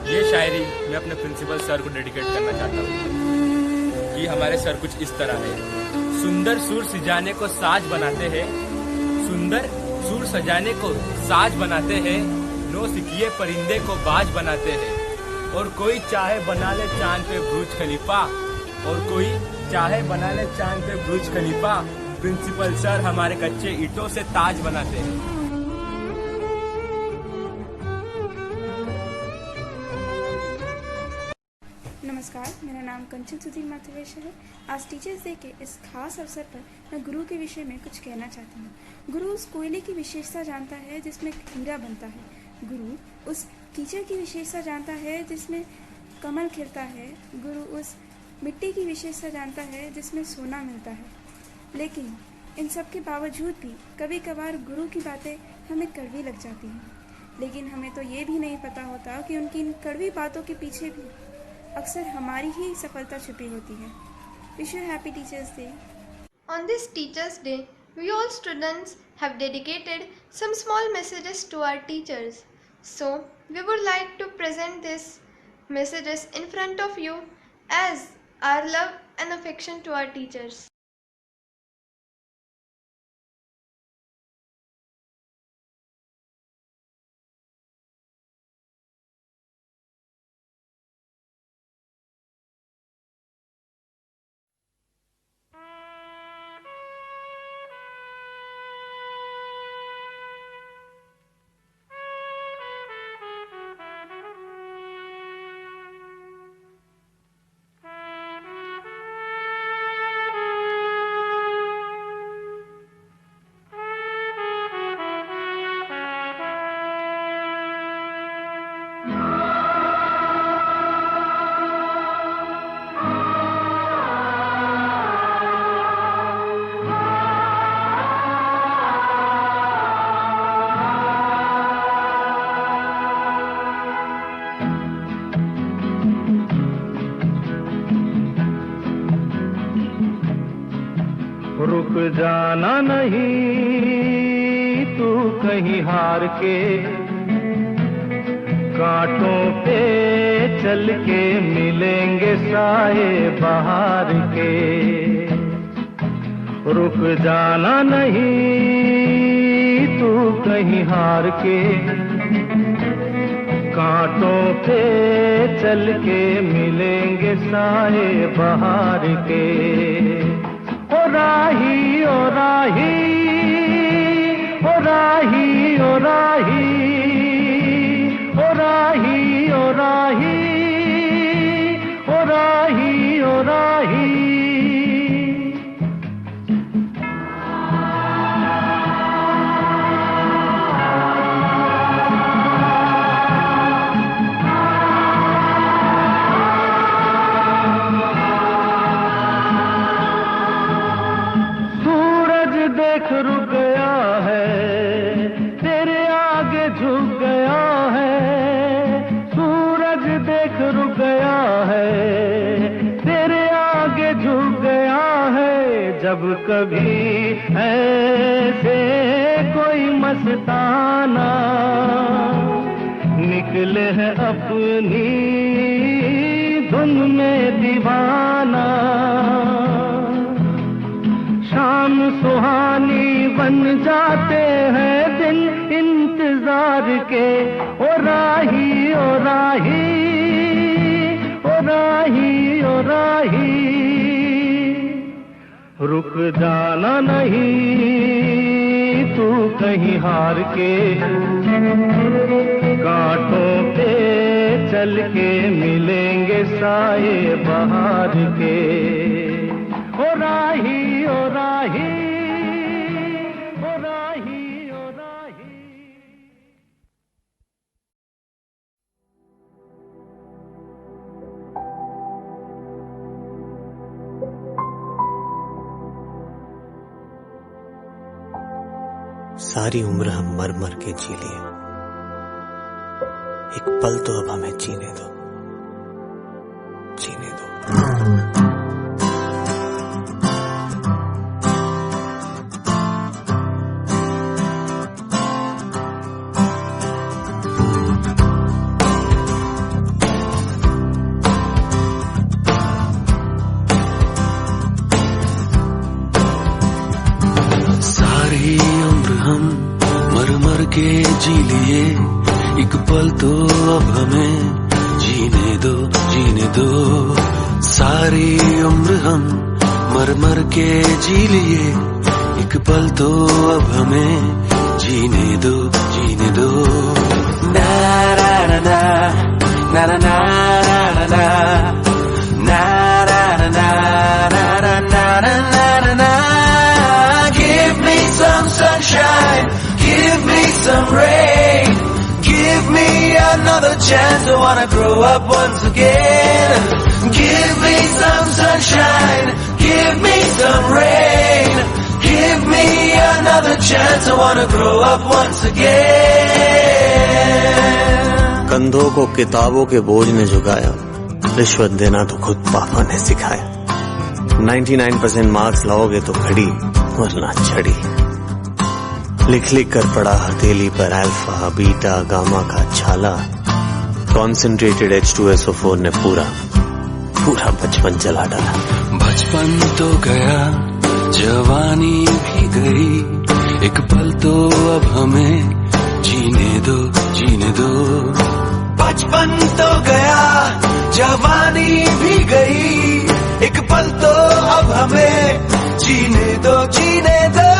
ये शायरी मैं अपने principal sir को dedicate करना चाहता हूँ कि हमारे sir कुछ इस तरह है. सुंदर सुर सजाने को साज बनाते हैं, सुंदर सुर सजाने को साज बनाते हैं, नो सिकिए परिंदे को बाज बनाते हैं. और कोई चाहे बना ले चांद पे बुर्ज खलीफा, और कोई चाहे बना ले चांद पे बुर्ज खलीफा, प्रिंसिपल सर हमारे कच्चे ईंटों से ताज बनाते हैं. नमस्कार, मेरा नाम कंचन सुधीर माथुरेश्वर है. आज टीचर्स डे के इस खास अवसर पर मैं गुरु के विषय में कुछ कहना चाहती हूँ. गुरु उस कोयले की विशेषता जानता है जिसमें हीरा बनता है. गुरु उस कीचड़ की विशेषता जानता है जिसमें कमल खिलता है. गुरु उस मिट्टी की विशेषता जानता है जिसमें सोना मिलता है. लेकिन इन सब के बावजूद भी कभी कभार गुरु की बातें हमें कड़वी लग जाती हैं. लेकिन हमें तो ये भी नहीं पता होता कि उनकी इन कड़वी बातों के पीछे भी अक्सर हमारी ही सफलता छुपी होती है. Wish you happy teachers day. On this Teachers' Day, we all students have dedicated some small messages to our teachers. So, we would like to present these messages in front of you as our love and affection to our teachers. जाना नहीं तू कहीं हार के, कांटों पे चल के मिलेंगे साए बहार के। रुक जाना नहीं तू कहीं हार के, कांटों पे चल के मिलेंगे साए बहार के। ओ राही ओ राही ओ राही ओ राही ओ राही ओ राही ओ राही ओ राही। देख रुक गया है, तेरे आगे झुक गया है। सूरज देख रुक गया है, तेरे आगे झुक गया है। जब कभी ऐसे कोई मस्ताना निकले है अपनी धुन में दीवाना, शाम सुहानी बन जाते हैं दिन इंतजार के। ओ राही ओ राही ओ राही ओ राही। रुक जाना नहीं तू कहीं हार के, कांटों पे चल के मिलेंगे साए बहार के। ओ राही ओ राही ओ राही ओ राही। सारी उम्र हम मर मर के जी लिए, एक पल तो अब हमें जीने दो, जीने दो। के जी लिए, एक पल तो अब हमें जीने दो, जीने दो। सारी उम्र हम मर मर के जी लिए, एक पल तो अब हमें जीने दो, जीने दो। ना ना ना ना ना ना ना ना ना ना ना ना ना ना। Give me some sunshine, give me some rain, give me another chance. I wanna grow up once again. Give me some sunshine, give me some rain, give me another chance. I wanna grow up once again. कंधों को किताबों के बोझ ने झुकाया, रिश्वत देना तो खुद पापा ने सिखाया। 99% मार्क्स लाओगे तो घड़ी वरना छड़ी। लिख लिख कर पड़ा हथेली पर अल्फा बीटा गामा का छाला। कॉन्सेंट्रेटेड H2SO4 ने पूरा पूरा बचपन जला डाला। बचपन तो गया, जवानी भी गई, एक पल तो अब हमें जीने दो, जीने दो। बचपन तो गया, जवानी भी गई, एक पल तो अब हमें जीने दो, जीने दो।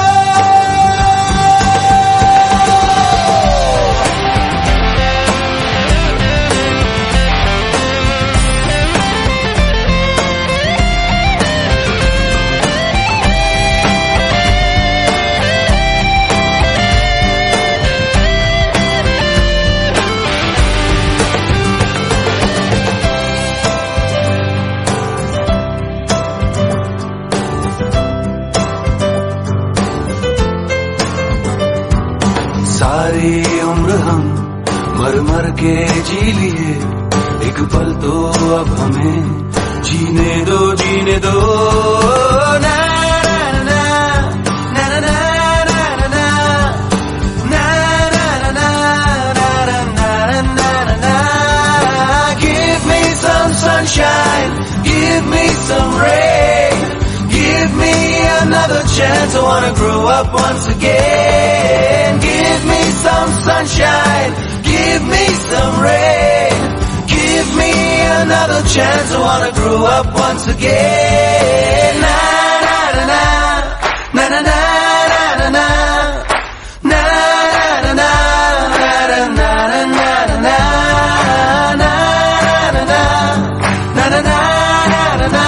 सारी उम्र हम मर मर के जी लिए, एक पल तो अब हमें जीने दो, जीने दो। ना ना ना chance, I wanna grow up once again. Give me some sunshine, give me some rain. Give me another chance, I wanna grow up once again. Na na na na, na na na na na na, na na na na, na na na na na na, na na na, na na na na na.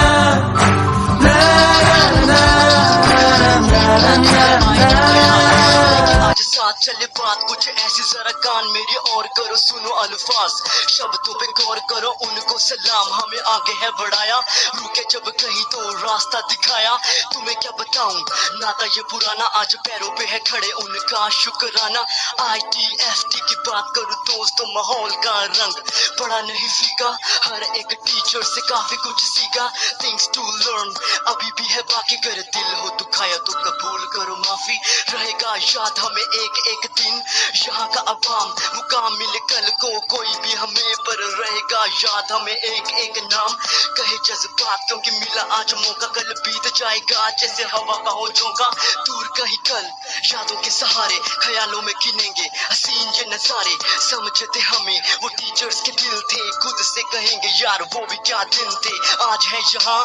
आज साथ चले बात कुछ ऐसी, जरा कान मेरी और करो सुनो अल्फाज, शब्दों पे गौर करो उनको सलाम, हमें आगे है बढ़ाया, रुके जब कहीं तो रास्ता दिखाया, तुम्हें क्या बताऊं नाता ये पुराना, आज पैरों पे है खड़े उनका शुक्राना। ITFT की बात करूं दोस्तों, माहौल का रंग पड़ा नहीं फीका, हर एक टीचर से काफी कुछ सीखा, थिंग्स टू लर्न अभी भी है बाकी, कर दिल हो दुखाया तो कबूल करो माफी, रहेगा याद हमें एक एक दिन, यहाँ का अवाम मुकाम मिले कल को कोई भी हमें, पर रहेगा याद हमें एक एक नाम, कहे जज्बात क्योंकि मिला आज मौका, कल बीत जाएगा जैसे हवा का हो झोंका, दूर कहीं कल यादों के सहारे, ख्यालों में गिनेंगे हसीन ये नजारे, समझते हमें वो टीचर्स के दिल थे, खुद से कहेंगे यार वो भी क्या दिन थे, आज है यहाँ।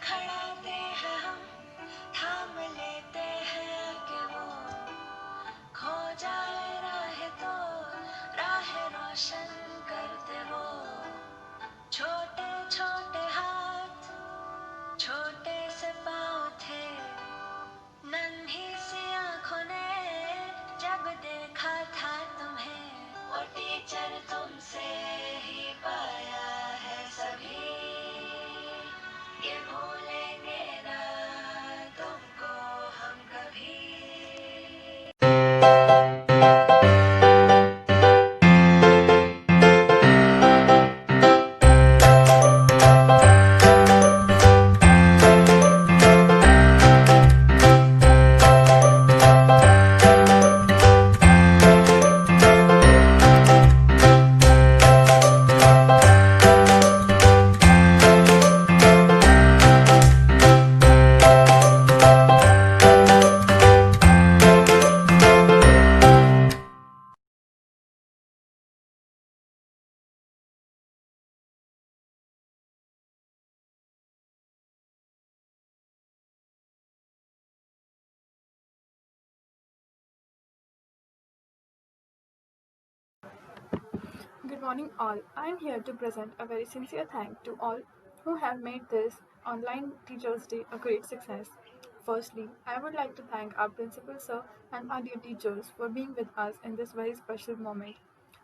लड़खड़ाते हैं हम, थाम लेते हैं कि वो खो जाए राह तो राह रोशन करते वो। छोटे छोटे हाथ, छोटे से पाँव थे, नन्ही सी आँखों ने जब देखा था तुम्हें, वो टीचर तुमसे ही पाया है सभी, ये भूलेंगे ना तुमको हम कभी। Good morning all. I am here to present a very sincere thank to all who have made this online Teachers Day a great success. Firstly, I would like to thank our principal sir and our dear teachers for being with us in this very special moment.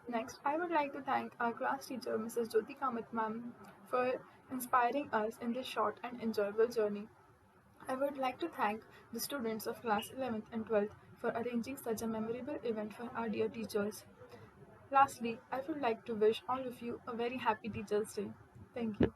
Next, I would like to thank our class teacher Mrs. Jyoti Kamath ma'am for inspiring us in this short and enjoyable journey. I would like to thank the students of class 11th and 12th for arranging such a memorable event for our dear teachers. Lastly, I would like to wish all of you a very happy Teachers' Day. Thank you.